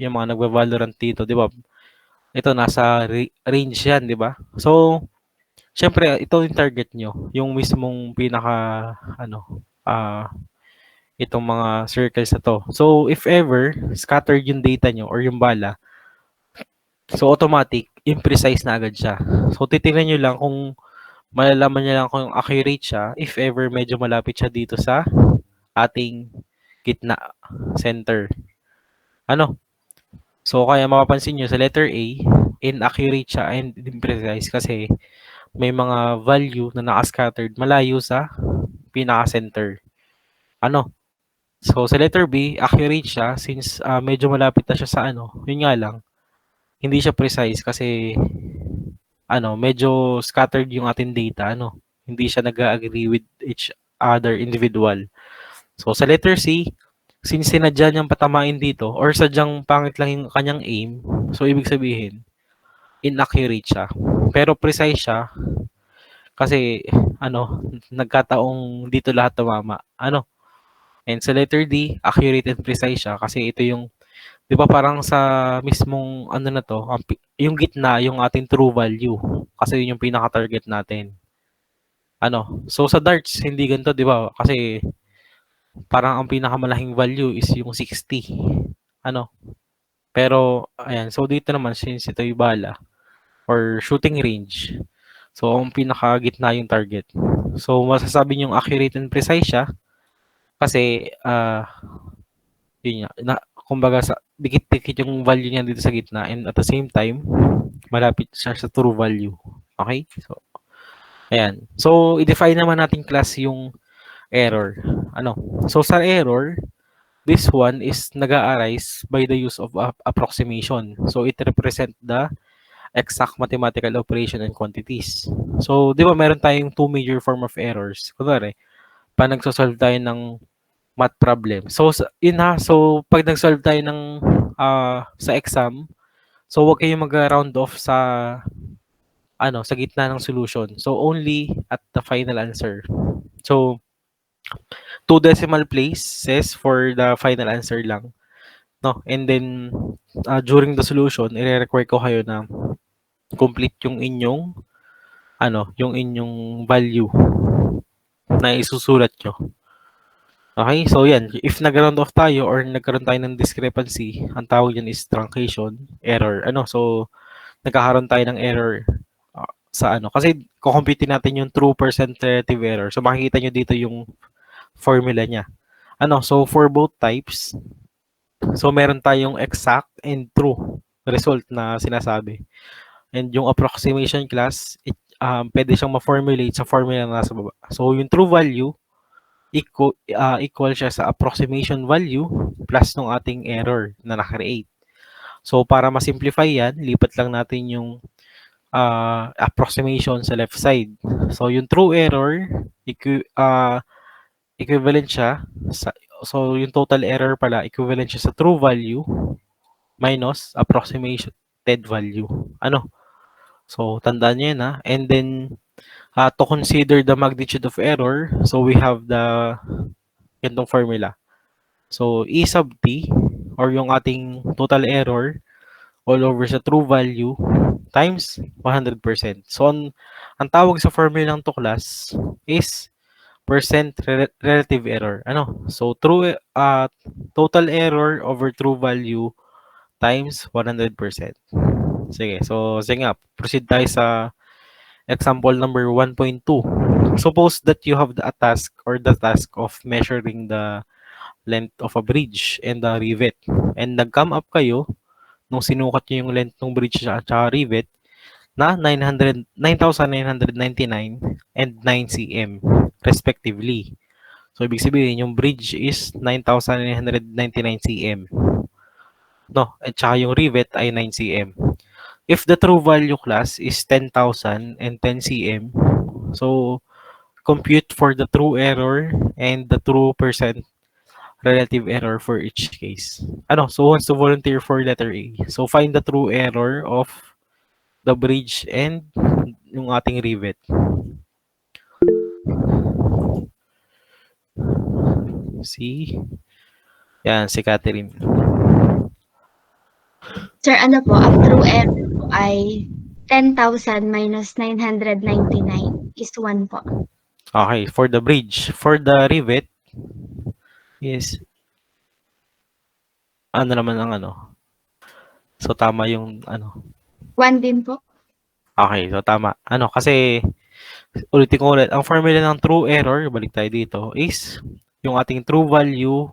yung mga nagva-Valorant dito, di ba, ito, nasa range yan, di ba? So, syempre, ito yung target nyo, yung mismong itong mga circles na to. So, if ever, scattered yung data nyo or yung bala, so, automatic, imprecise na agad siya. So, titingnan nyo lang kung malalaman niya lang kung accurate siya if ever medyo malapit siya dito sa ating gitna, center. So, kaya mapapansin nyo sa letter A, inaccurate siya and imprecise kasi may mga value na naka-scattered malayo sa pinaka-center. So, sa letter B, accurate siya since medyo malapit na siya sa yun nga lang, hindi siya precise kasi medyo scattered yung ating data, hindi siya nag-agree with each other individual. So, sa letter C, since sinadya niyang patamain dito, or sadyang pangit lang yung kanyang aim, so, ibig sabihin, inaccurate siya. Pero precise siya, kasi, nagkataong dito lahat tumama. And sa letter D, accurate and precise siya, kasi ito yung, di ba parang sa mismong yung gitna, yung ating true value. Kasi yun yung pinaka-target natin. So sa darts, hindi ganito, di ba? Kasi parang ang pinakamalaking value is yung 60. Pero, ayan. So dito naman, since ito yung bala or shooting range, so ang pinaka-gitna yung target. So masasabi yung accurate and precise siya kasi, yun nga, kumbaga dikit-dikit yung value niya dito sa gitna and at the same time, malapit siya sa true value. Okay? So, ayan. So, i-define naman natin class yung error. So, sa error, this one is nag-a-arise by the use of approximation. So, it represent the exact mathematical operation and quantities. So, di ba meron tayong two major form of errors? Kunwari, pa nagsosolve tayo ng math problem. So, so pag nag-solve tayo ng sa exam, so wag kayong mag-round off sa gitna ng solution. So, only at the final answer. So, 2 decimal places for the final answer lang. No? And then, during the solution, i-require ko kayo na complete yung inyong value na isusulat nyo. Okay? So, yan. If nag-round off tayo or nagkaroon tayo ng discrepancy, ang tawag yan is truncation, error. So, nagkakaroon tayo ng error kasi kukumpute natin yung true percent relative error. So, makikita nyo dito yung formula niya. So, for both types, so, meron tayong exact and true result na sinasabi. And yung approximation class, pwede siyang ma-formulate sa formula na nasa baba. So, yung true value, equal siya sa approximation value plus ng ating error na naka-create. So, para ma-simplify yan, lipat lang natin yung approximation sa left side. So, yung true error, equivalent siya so, yung total error pala, equivalent siya sa true value minus approximated value. So, tandaan nyo yan And then, to consider the magnitude of error, so we have ganitong formula. So, E sub t, or yung ating total error, all over sa true value, times 100%. So, ang tawag sa formula ng tuklas is percent relative error. So, total error over true value times 100%. Sige, so proceed tayo sa example number 1.2. Suppose that you have the task of measuring the length of a bridge and the rivet. And nag-come up kayo nung sinukat nyo yung length ng bridge at rivet na 9,999 and 9 cm respectively. So, ibig sabihin, yung bridge is 9,999 cm. No, at saka yung rivet ay 9 cm. If the true value class is 10,000 and 10 cm, so, compute for the true error and the true percent relative error for each case. So, who wants to volunteer for letter A? So, find the true error of the bridge and yung ating rivet. Yan, si Catherine. Sir, ang true error po ay 10,000 minus 999 is 1 po. Okay, for the bridge. For the rivet is naman ang So, tama yung 1 din po. Okay, so tama. Kasi ulitin ko ulit, ang formula ng true error, balik tayo dito, is yung ating true value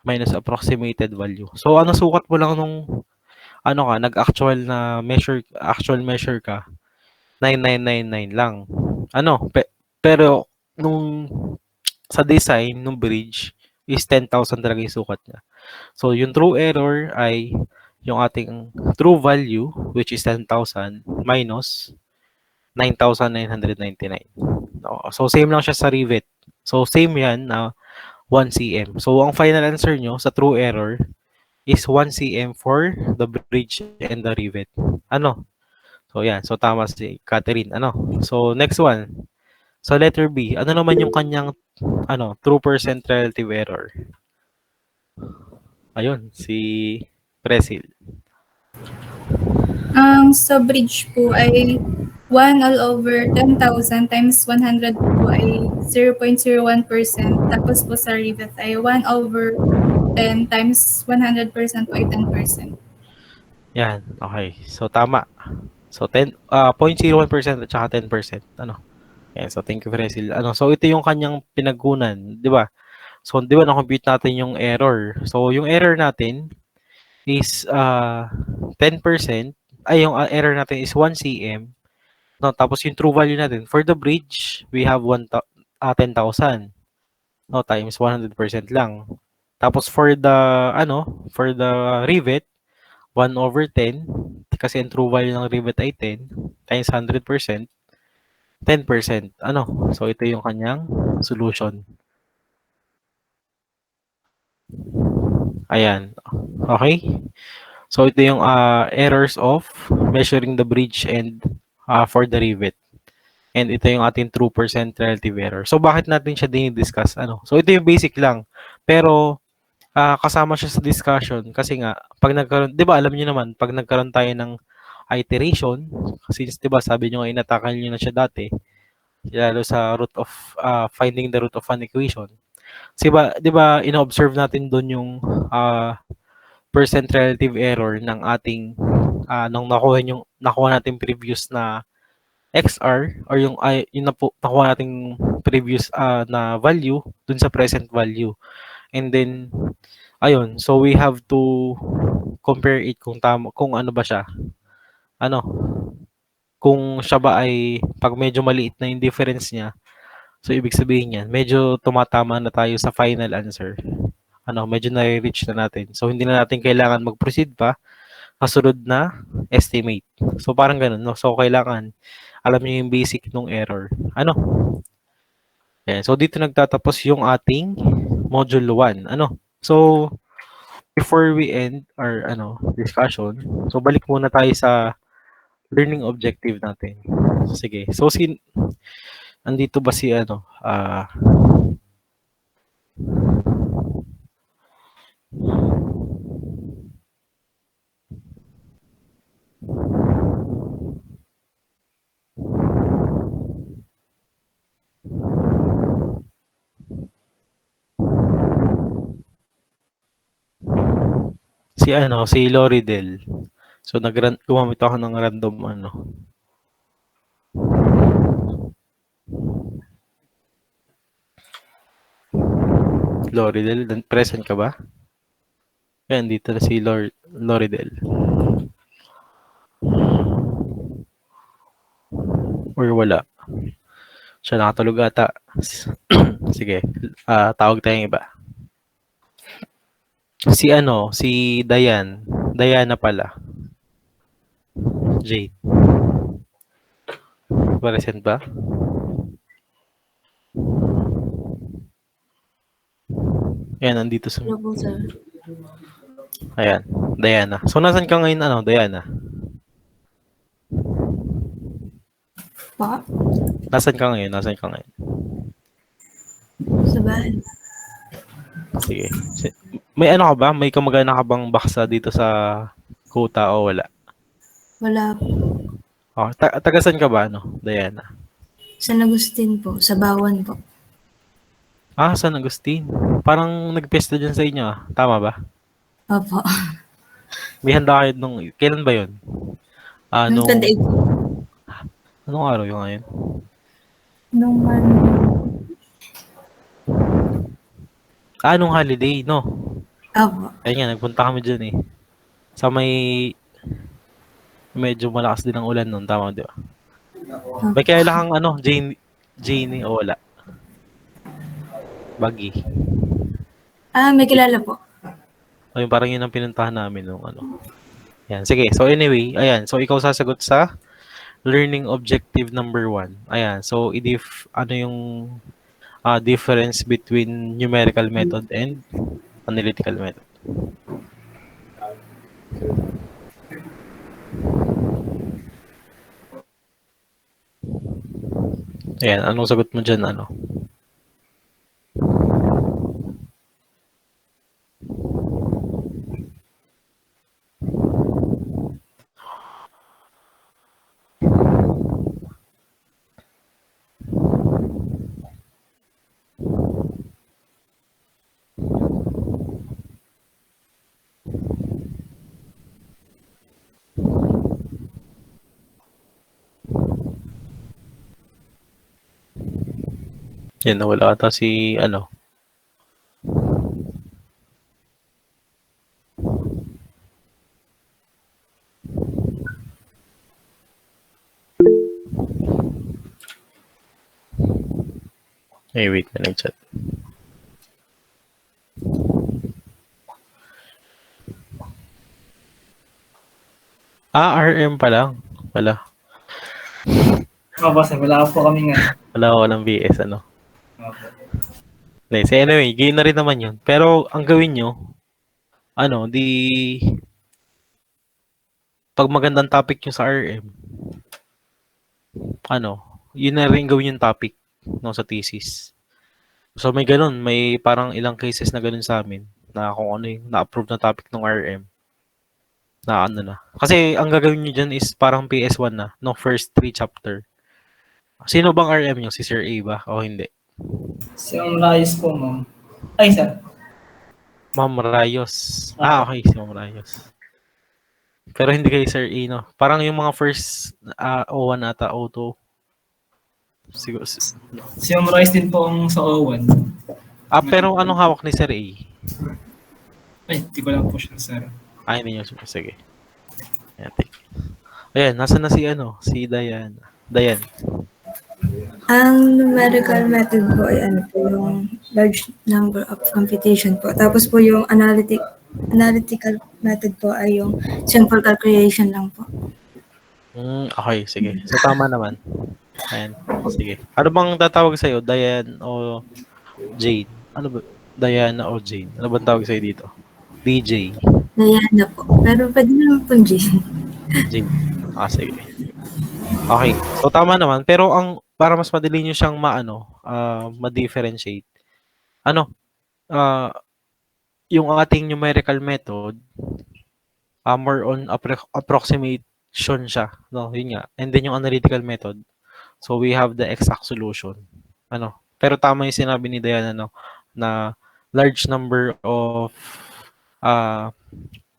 minus approximated value. So, sukat mo lang nung nag-actual measure ka, 9999 lang. Pero nung sa design ng bridge is 10,000 talaga yung sukat niya. So, yung true error ay yung ating true value, which is 10,000 minus 9,999. So, same lang siya sa rivet. So, same yan na 1 cm. So, ang final answer nyo sa true error is 1 cm for the bridge and the rivet. So, yan. So, tama si Catherine. So, next one. So, letter B. Ano naman yung kanyang true percent relative error? Ayun, si Presil. Ang sa bridge po ay 1 all over 10,000 times 100 po ay 0.01%. Tapos po sa rivet ay 1 over 10 times 100% po ay 10%. Yan, okay. So, tama. So, 0.01% at saka 10%. Yan, so, thank you, Presil. So, ito yung kanyang pinagkunan, di ba? So, di ba, na-compute natin yung error. So, yung error natin is 10%. Yung error natin is 1 cm. No, tapos yung true value natin, for the bridge, we have 10,000. no, times 100% lang. Tapos for the for the rivet, 1/10 kasi ang true value ng rivet ay 10 times 100%, 10%. So ito yung kanyang solution. Ayan. Okay? So ito yung errors of measuring the bridge and for the rivet. And ito yung ating true percent relative error. So bakit natin siya dinidiscuss? So ito yung basic lang. Pero kasama siya sa discussion kasi nga pag nagkaroon, 'di ba, alam niyo naman pag nagkaroon tayo ng iteration, kasi 'di ba sabi niyo nga inatakal niyo na siya dati, lalo sa root of finding the root of an equation. 'Di ba ino-observe natin doon yung percent relative error ng ating nung nakuha natin previous na XR or yung nakuha nating previous na value dun sa present value. And then ayun, so we have to compare it kung tama, kung ano ba siya. Kung siya ba ay pag medyo maliit na yung difference niya, so ibig sabihin niyan, medyo tumatama na tayo sa final answer. Medyo na-reach na natin. So hindi na natin kailangan mag-proceed pa sa sunod na estimate. So parang ganun, no? So kailangan alam niyo yung basic ng error. Ayan. So dito nagtatapos yung ating module 1. So before we end our discussion, so balik muna tayo sa learning objective natin. Sige. So andito ba si si Loridel. So gumamit ako ng random Loridel, present ka ba? Yan, dito na si Loridel. Or wala. Siya nakatulog ata. Sige, tawag tayong iba. Si Diana pala. Jade. Present ba? Ayan, nandito sa... Ayan, Diana. So, nasan ka ngayon, Diana? Pa? Nasan ka ngayon? Sa bahay. Sige. May ka ba? May kamag-anak ka bang baksa dito sa Kuta o wala? Wala po. Oh, tagasan ka ba, Diana? San Agustin po. Sa Bawan po. San Agustin. Parang nagpesta dyan sa inyo, Tama ba? Opo. May handa kayo kailan ba yun? Nung 28 po. Anong araw yung ngayon? Nung Anong holiday, no? Opo. Ayun nga, nagpunta kami dyan eh. Sa medyo malakas din ang ulan nun, tama di ba? May kailangan Janie o wala? Baggy. May kilala po. Ayun, parang yun ang pinuntahan namin nung Yan, sige. So anyway, ayan. So ikaw sasagot sa learning objective number 1. Ayan. So yung difference between numerical method and analytical method. Ayan, anong sagot mo dyan, Yan, nawala ata si, wait na nag-chat. RM pa lang. Wala. Opo, sir. Wala po kami nga. Walang BS, ano. Opo. Nice. Anyway, gain na rin naman yun. Pero, ang gawin nyo, pag magandang topic nyo sa RM, yun na rin gawin yung topic, no, sa thesis. So, may ganun. May parang ilang cases na ganun sa amin na kung ano yung na-approve na topic ng RM. Na ano na. Kasi, ang gagawin nyo dyan is parang PS1 na, no, first 3 chapter. Sino bang RM nyo? Si Sir A ba? O hindi? Si Ma'am Rayos po, ma'am. Ay, sir. Ma'am Rayos. Okay, si Ma'am Rayos. Pero hindi kay Sir A, no? Parang yung mga first O1 ata, O2. Siguro. Si Ma'am Rayos din po ang sa O1. Pero anong hawak ni Sir A? Ay, di ko lang po siya, sir. Hindi nyo. Sige. Ayan, nasa na si Dayan. Dayan. Ang numerical method po ay yung large number of computation po. Tapos po yung analytical method po ay yung simple calculation lang po. Okay, sige. So, tama naman. Ayan, sige. Ano bang tatawag sa'yo? Dayan o Jane? Ano ba? Diana o Jane? Ano bang tawag sa'yo dito? DJ. Diana po. Pero pwede naman po Jane. Jane. Sige. Okay. So, tama naman. Pero para mas madali nyo siyang ma-differentiate. Yung ating numerical method, more on approximation siya. No, yun nga. And then yung analytical method, so we have the exact solution. Pero tama yung sinabi ni Diana, na large number of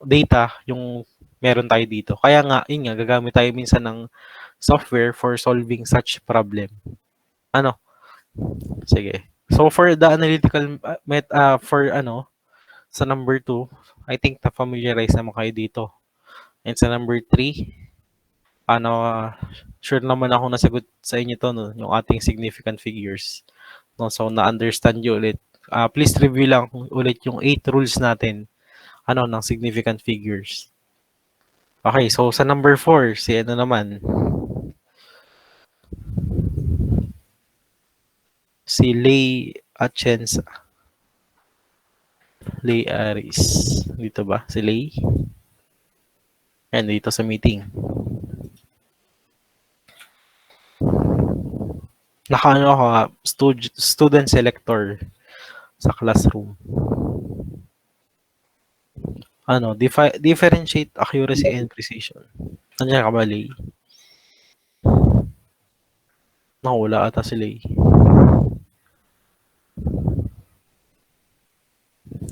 data yung meron tayo dito. Kaya nga, yun nga, gagamit tayo minsan ng software for solving such problem. Sige. So, for the analytical, sa number 2, I think na-familiarize naman kayo dito. And sa number 3, sure naman ako nasagot sa inyo to, no, yung ating significant figures. No, so, na-understand nyo ulit. Please review lang ulit yung 8 rules natin, ng significant figures. Okay, so sa number 4, si naman? Si Lay Atienza. Lay Aris. Dito ba? Si Lay? Yan, dito sa meeting. Ako, student selector sa classroom. Differentiate accuracy and precision. Nandiyan ka ba, Lay? Nakula ata si Lay.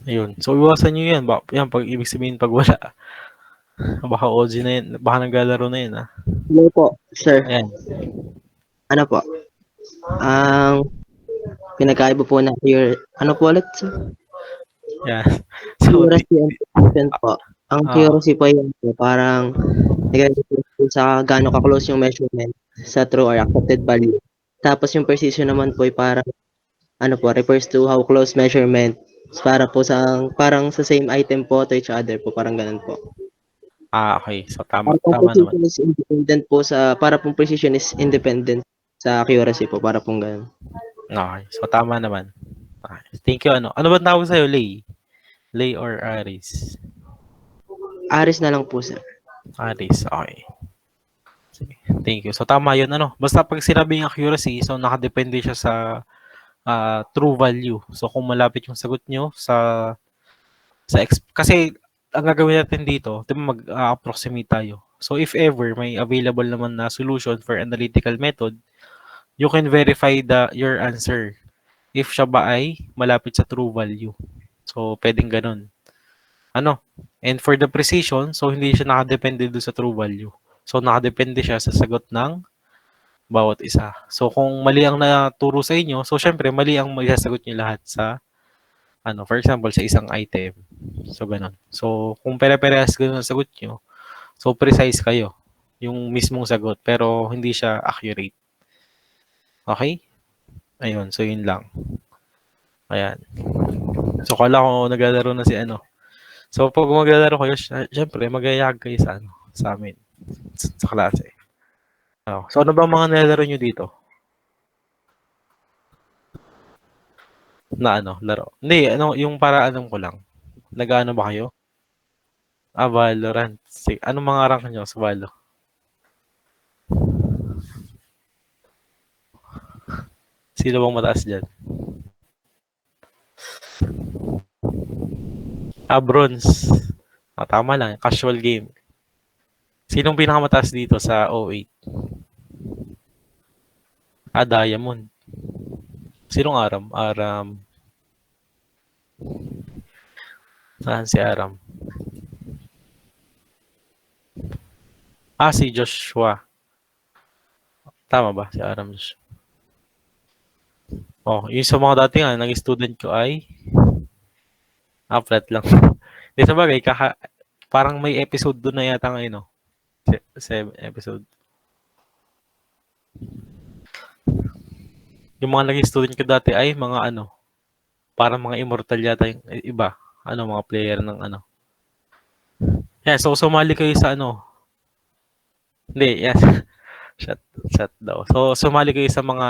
Ayun. So, iwasan nyo yan. Yan, ibig sabihin pag wala. Baka OG na yan. Baka naglalaro na yan, Hello po, sir. Ayan. Ano po? Ang pinagkaiba po na ano po ulit, sir? Yeah. So, Accuracy and precision po. Ang accuracy po yun po, parang nag-refer sa gaano ka-close yung measurement sa true or accepted value. Tapos yung precision naman po ay parang refers to how close measurement para po parang sa same item po to each other po, parang ganun po. Okay. So, tama Precision naman. is independent po para pong precision is independent sa accuracy po, para pong ganun. Okay. So, tama naman. Okay. Thank you. Ano ba tawag sa'yo, Lay? Lay or Aris? Aris na lang po, sir. Aris. Okay. Sige. Thank you. So, tama yun. Basta pag sinabi yung accuracy, so nakadepende siya sa true value. So, kung malapit yung sagot nyo kasi ang gagawin natin dito, mag-approximate tayo. So, if ever may available naman na solution for analytical method, you can verify your answer if siya ba ay malapit sa true value. So, pwedeng ganun. And for the precision, so hindi siya nakadepende doon sa true value. So, nakadepende siya sa sagot ng bawat isa. So, kung mali ang naturo sa inyo, so, syempre, mali ang magsasagot nyo lahat sa, for example, sa isang item. So, ganun. So, kung pere-parehas ganun ang sagot nyo, so, precise kayo yung mismong sagot, pero hindi siya accurate. Okay? Ayun. So, yun lang. Ayan. So, kala ko naglalaro na si So, pag maglalaro kayo, syempre, magayag kayo sa amin. sa klase. Oh, so ano ba mga nilalaro nyo dito? Na ano, laro? Hindi, ano, yung para anong ko lang. Nag-ano ba kayo? Valorant. Anong mga rank nyo sa Valo? Sino bang mataas dyan? Bronze. Tama lang. Casual game. Sinong pinakamataas dito sa 08? Diamond. Sinong Aram? Aram. Saan si Aram? Si Joshua. Tama ba? Si Aram Joshua. Oh, yung sa mga dati nga, naging student ko ay flat lang. Di sa bagay, parang may episode doon na yata ngayon, no? 7 episode. Yung mga naging student ko dati ay mga ano, parang mga immortal yata yung iba. Ano, mga player ng ano. Yeah, so sumali kayo sa ano. Hindi, yes. Shut daw. So sumali kayo sa mga,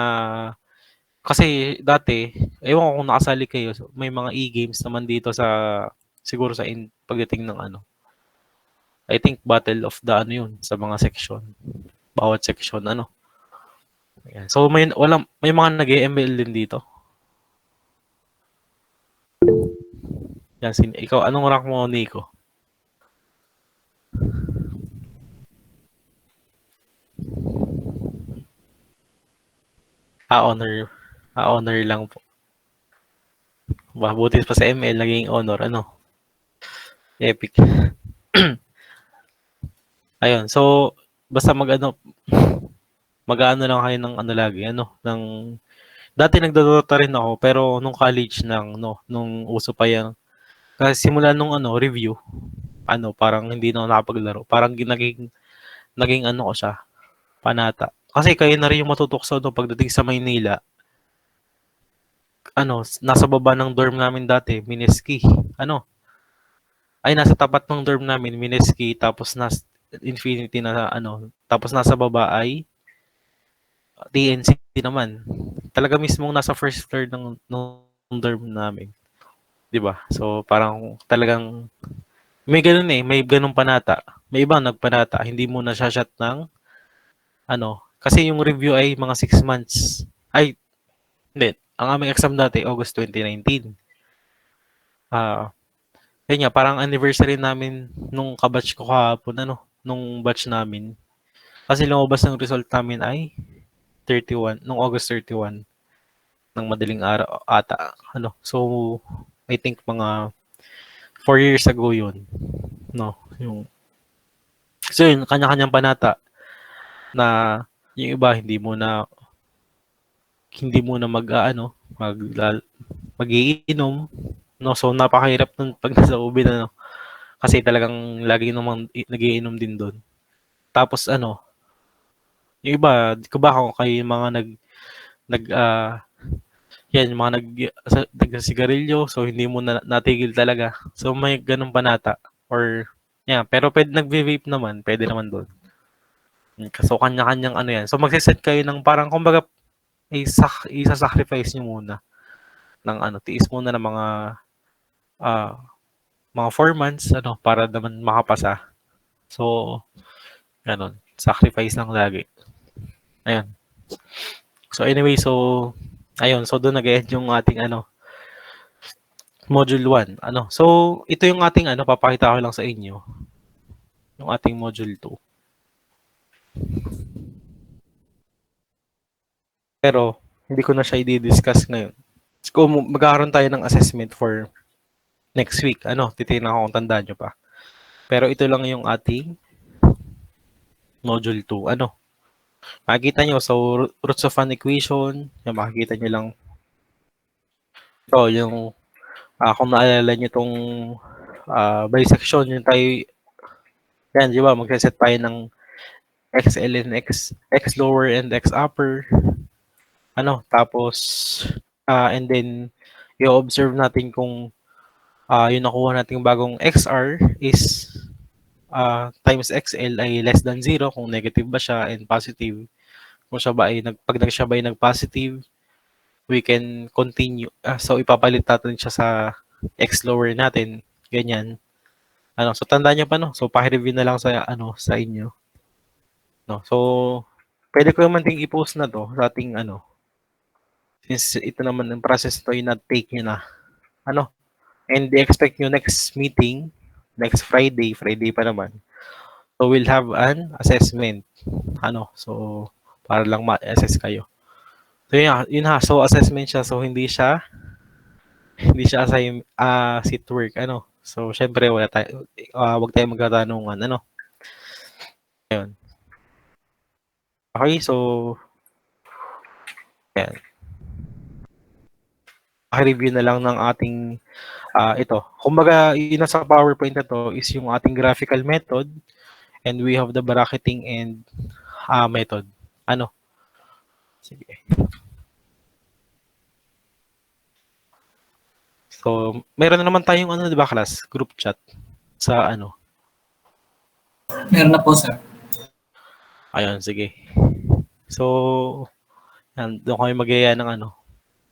kasi dati, ewan ko kung nakasali kayo, may mga e-games naman dito sa, siguro sa pagdating ng ano. I think Battle of the ano yun, sa mga section. Bawat section, ano. Ayan. So may mga nag-ML din dito. Yan, ikaw, anong rank mo, Nico? Honor. Honor lang po. Buti pa sa ML, naging honor, ano. Epic. Ayun, so, basta mag-ano lang kayo ng ano lagi, ano, ng, dati nagdodota rin ako, pero nung college nung uso pa yan, kasi simula nung ano, review, ano, parang hindi na ako nakapaglaro, parang naging ano ko siya, panata. Kasi kayo na rin yung matutukso no, pagdating sa Maynila, ano, nasa baba ng dorm namin dati, Mineski, ano, ay nasa tapat ng dorm namin, Mineski, tapos Infinity na ano, tapos nasa baba ay TNC naman. Talaga mismong nasa first floor ng dorm namin. 'Di ba? So parang talagang may ganun may ganung panata. May ibang nagpanata, hindi mo na shot ng ano, kasi yung review ay mga 6 months. Ay, hindi. Ang aming exam dati, August 2019. Yun nga, parang anniversary namin nung kabatch ko kahapon, ano, nung batch namin. Kasi lumabas ng result namin ay 31, nung August 31 ng madaling araw ata. Ano, so, I think mga 4 years ago yun. No, yung, so yun, kanya-kanyang panata na yung iba hindi mo na mag-iinom, no, so napakahirap nun pag nasa UB na, no, kasi talagang lagi namang nagiinom din doon. Tapos ano, yung iba, di ko ba kung kayo yung mga yung mga nagsisigarilyo, so hindi mo na natigil talaga. So may ganun panata. Or, pero pwede nag-vape naman, pwede naman doon. So kanya-kanyang ano yan. So magsiset kayo ng parang, kumbaga, isa-sacrifice nyo muna ng ano, tiis muna ng mga 4 months, ano, para naman makapasa. So, ganun. Sacrifice lang lagi. Ayun. So, anyway, ayun. So, doon nag-end yung ating, ano, module 1. Ano, so, ito yung ating, ano, papakita ko lang sa inyo. Yung ating module 2. Pero, hindi ko na siya i-discuss ngayon. So, magkakaroon tayo ng assessment for next week. Ano, titignan ko kung tandaan nyo pa. Pero ito lang yung ating module 2. Ano, makikita nyo, so, roots of an equation, yung makikita nyo lang. Ito, yung, kung naalala nyo itong bisection, yung tayo, yan, di ba, magsaset tayo ng x ln x lower and x upper. Ano, tapos, and then, i-observe natin kung yung nakuha nating bagong XR is times XL ay less than 0 kung negative ba siya and positive. Kung siya ba ay siya ba ay nag-positive, we can continue. So ipapalit natin siya sa X lower natin, ganyan. So tandaan niyo pa no. So pa-review na lang sa inyo. No. So pwede ko naman ding i-post na to sa ating since ito naman ang process to yung na-take niyo na. And expect nyo next meeting, next Friday pa naman. So we'll have an assessment. So para lang ma-assess kayo. So yun ha. So assessment siya. So hindi siya sit work. So syempre wag tayo magtatanungan. Ayun. Okay, so yan. Review na lang ng ating ito. Kumbaga, yun nasa PowerPoint na to is yung ating graphical method and we have the bracketing and method. Sige. So, meron na naman tayong di ba class? Group chat sa Meron na po, sir. Ayun, sige. So, yan, doon kayo mag-iaya ng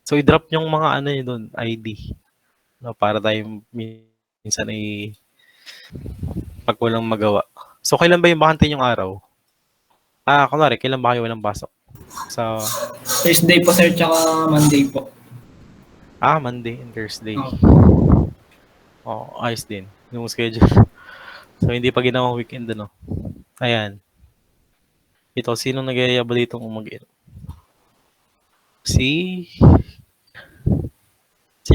So, i-drop yung mga yun doon, ID. Para tayo minsan ay pag walang magawa. So, kailan ba yung bakante yung araw? Kunwari, kailan ba kayo walang pasok? Sa Thursday po, sir, tsaka Monday po. Monday and Thursday. Oh. Ayos din. Yung schedule. So, hindi pa ginawang weekend, Ayan. Ito, sino nagyayabal dito mag-inom? Si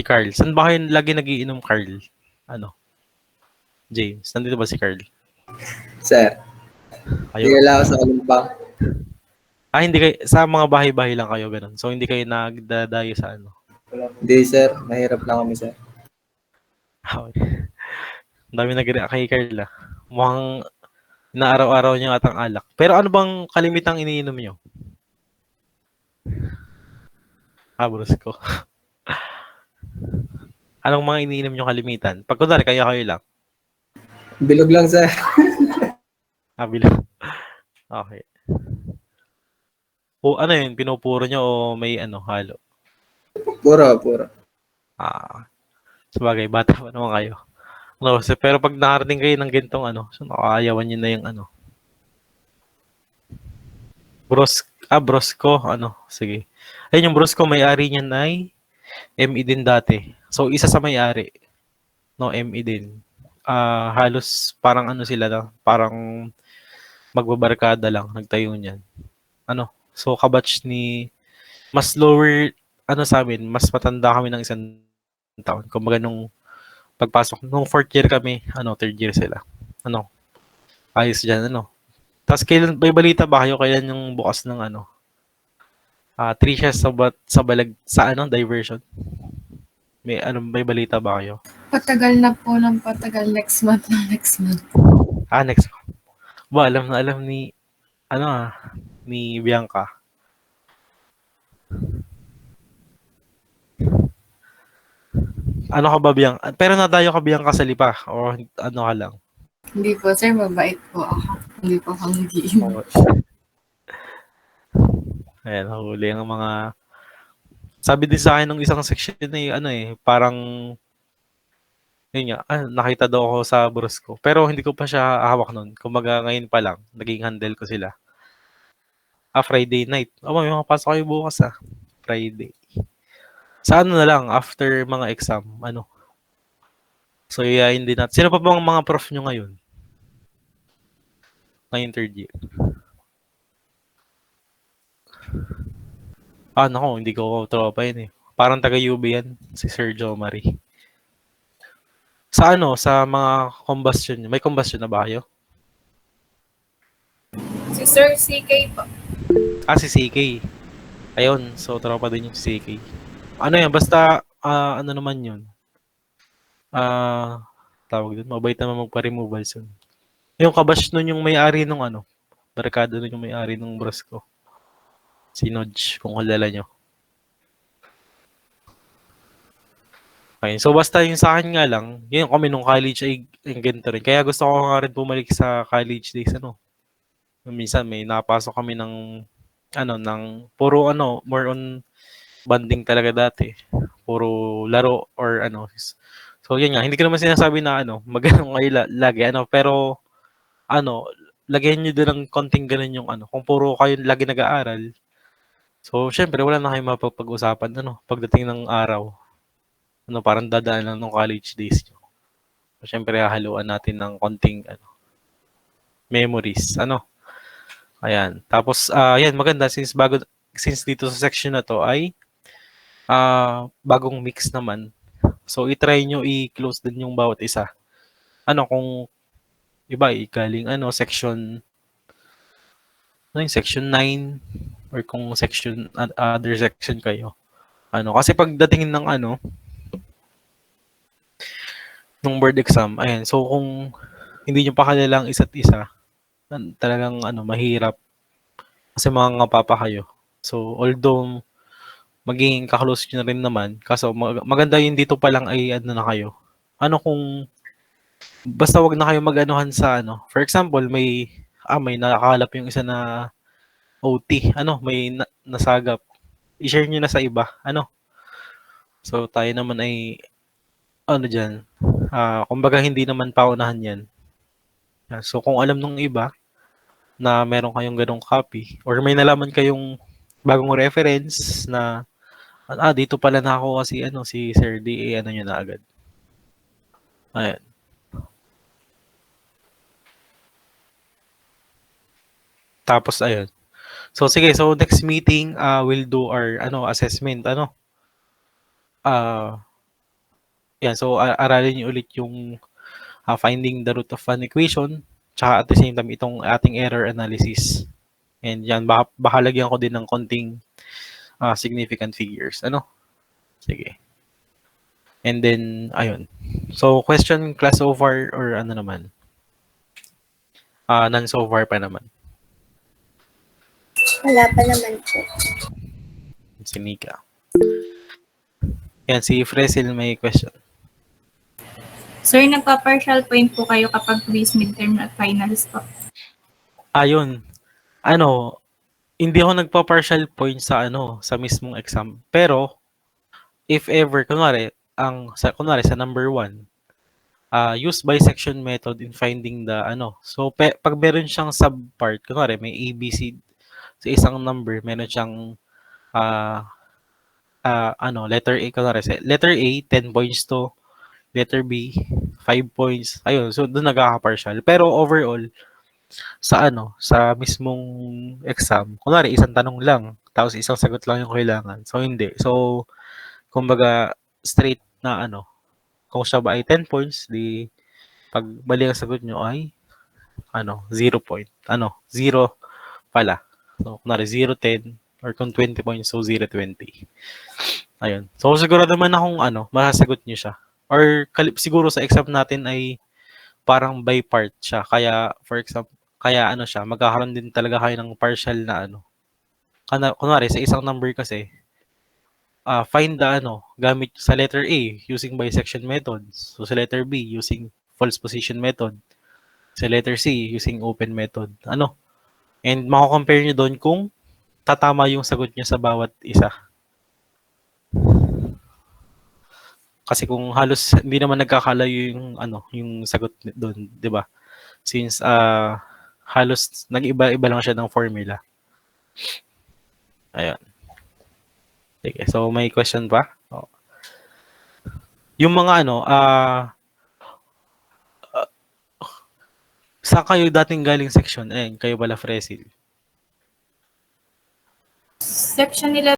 Carl. Saan ba kayo lagi nagiinom, Carl? James. Nandito ba si Carl? Sir, Ayun. hindi lang ako sa Kalumpang. Hindi kayo, sa mga bahay-bahay lang kayo, ganun. So, hindi kayo nagdadayo sa Hindi, sir. Mahirap lang kami, sir. Okay. Ang dami kay Carl, Mukhang inaaraw-araw niyo atang alak. Pero ano bang kalimitang iniinom niyo? Brusko. Anong mga iniinom niyo kalimitan? Pag kunwari, kayo lang. Bilog lang, sir. Bilog. Okay. O yun, pinupuro niyo o may halo? Puro. Sabagay, bata pa naman kayo. Pero pag nakarating kayo ng gintong so nakakayawan niyo na yung Brosco, sige. Ayun yung Brosco, may-ari niyan ay ME din dati. So, isa sa may-ari. ME din. Halos parang sila parang magbabarkada lang, nagtayo niyan. So, kabatch ni, mas lower, sa amin, mas matanda kami ng isang taon. Kumbaga nung pagpasok, nung 4th year kami, 3rd year sila. Ayos dyan, Tapos kailan, may balita ba kayo kailan yung bukas ng 3 siya sa balag, sa diversion? May balita ba kayo? Patagal na po ng patagal. Next month. Next month. Alam na alam ni, ni Bianca. Ka ba, Bianca? Pero nadayo ka, Bianca, sa lipa? O ka lang? Hindi po, sir. Mabait po ako. Hindi po ako nag-iinom. Ayan, nahuli ang mga... Sabi din sa akin ng isang section parang... Yun nga, nakita daw ako sa Brosco. Pero hindi ko pa siya hawak nun. Kumbaga ngayon pa lang, naging handle ko sila. Friday night. May mga pasok kayo bukas Friday. Sa na lang, after mga exam, So, hindi natin. Sino pa bang mga prof nyo ngayon? Ngayong 3rd year. Nako, hindi ko tropa yun Parang taga-UB yan, si Sir Jo Marie. Sa sa mga combustion nyo. May combustion na ba kayo? Si Sir CK po. Si CK. Ayun, so tropa din yung CK. Yan, basta, naman yun. Tawag doon, mabait naman magpa-removal soon. Yung kabash nun yung may-ari nung barkada nun yung may-ari nung Brosco. Si Nodge, kung kilala nyo. Okay, so basta yung sa akin nga lang, yun kami nung college ay ang ganito rin. Kaya gusto ko nga rin bumalik sa college days, ano. Minsan may napasok kami ng, ng puro more on banding talaga dati. Puro laro or ano. So yun nga, hindi ko naman sinasabi na magano kayo lagi, pero lagyan nyo din ng konting ganun yung kung puro kayo lagi nag-aaral. So syempre wala na kayong mapapag-usapan pagdating ng araw. Parang dadaan lang ng college days nyo. So, syempre hahaluan natin ng konting memories. Ayan. Tapos yan maganda since dito sa section na to ay bagong mix naman. So i-try nyo i-close din yung bawat isa. Kung iba galing section yung section 9 or kung section other section kayo. Kasi pagdating ng nung board exam, ayan. So kung hindi nyo pa kilala ang isa't isa, talagang mahirap kasi mga ngapa kayo. So although magiging kaklose nyo na rin naman, kaso maganda yun dito pa lang ay na kayo. Kung basta wag na kayo mag-anuhan sa For example, may nakakalap yung isa na OT, may nasagap. I-share nyo na sa iba, So tayo naman ay diyan. Kumbaga hindi naman paunahan 'yan. So kung alam nung iba na meron kayong ganong copy or may nalaman kayong bagong reference na dito pala na ako kasi si Sir D nyo na agad. Ayan. Tapos ayun. So sige, so next meeting we'll do our assessment yan, so aralin niyo ulit yung finding the root of an equation tsaka at the same time itong ating error analysis. And yan, baka lagyan ko din ng konting significant figures. Sige. And then, ayun. So, question class so far or naman? None so far pa naman. Wala pa naman po. Si Nika. Yan, si Fresil may question. Sir, nagpa-partial point po kayo kapag quiz, midterm at finals po. Ayun. Hindi ako nagpa-partial point sa sa mismong exam. Pero if ever kunwari sa number 1, use bisection method in finding the So pag meron siyang subpart, kunwari may ABC sa isang number, meron siyang letter A, kunwari letter A 10 points to letter B 5 points. Ayun, so doon nagkaka-partial. Pero overall sa mismong exam, kunwari isang tanong lang, tapos isang sagot lang yung kailangan. So hindi. So kumbaga straight na kung siya ba ay 10 points, di pag mali ang sagot nyo ay 0 point. 0 pala. So kunwari 0-10 or kung 20 points, so 0-20. Ayun. So siguro naman akong masasagot nyo siya. Or siguro sa exam natin ay parang by part siya. Kaya for example, siya, magkakaroon din talaga kayo ng partial na kunwari sa isang number kasi find the gamit sa letter A using bisection methods. So sa letter B using false position method. Sa letter C using open method. And mako-compare niyo doon kung tatama yung sagot niyo sa bawat isa. Kasi kung halos hindi naman nagkakalayo yung yung sagot doon, 'di ba? Since halos nag-iba-iba lang siya ng formula. Ayun. Sige, so may question pa? Yung mga saan kayo dating galing section? Kayo pala Fresil. Section 11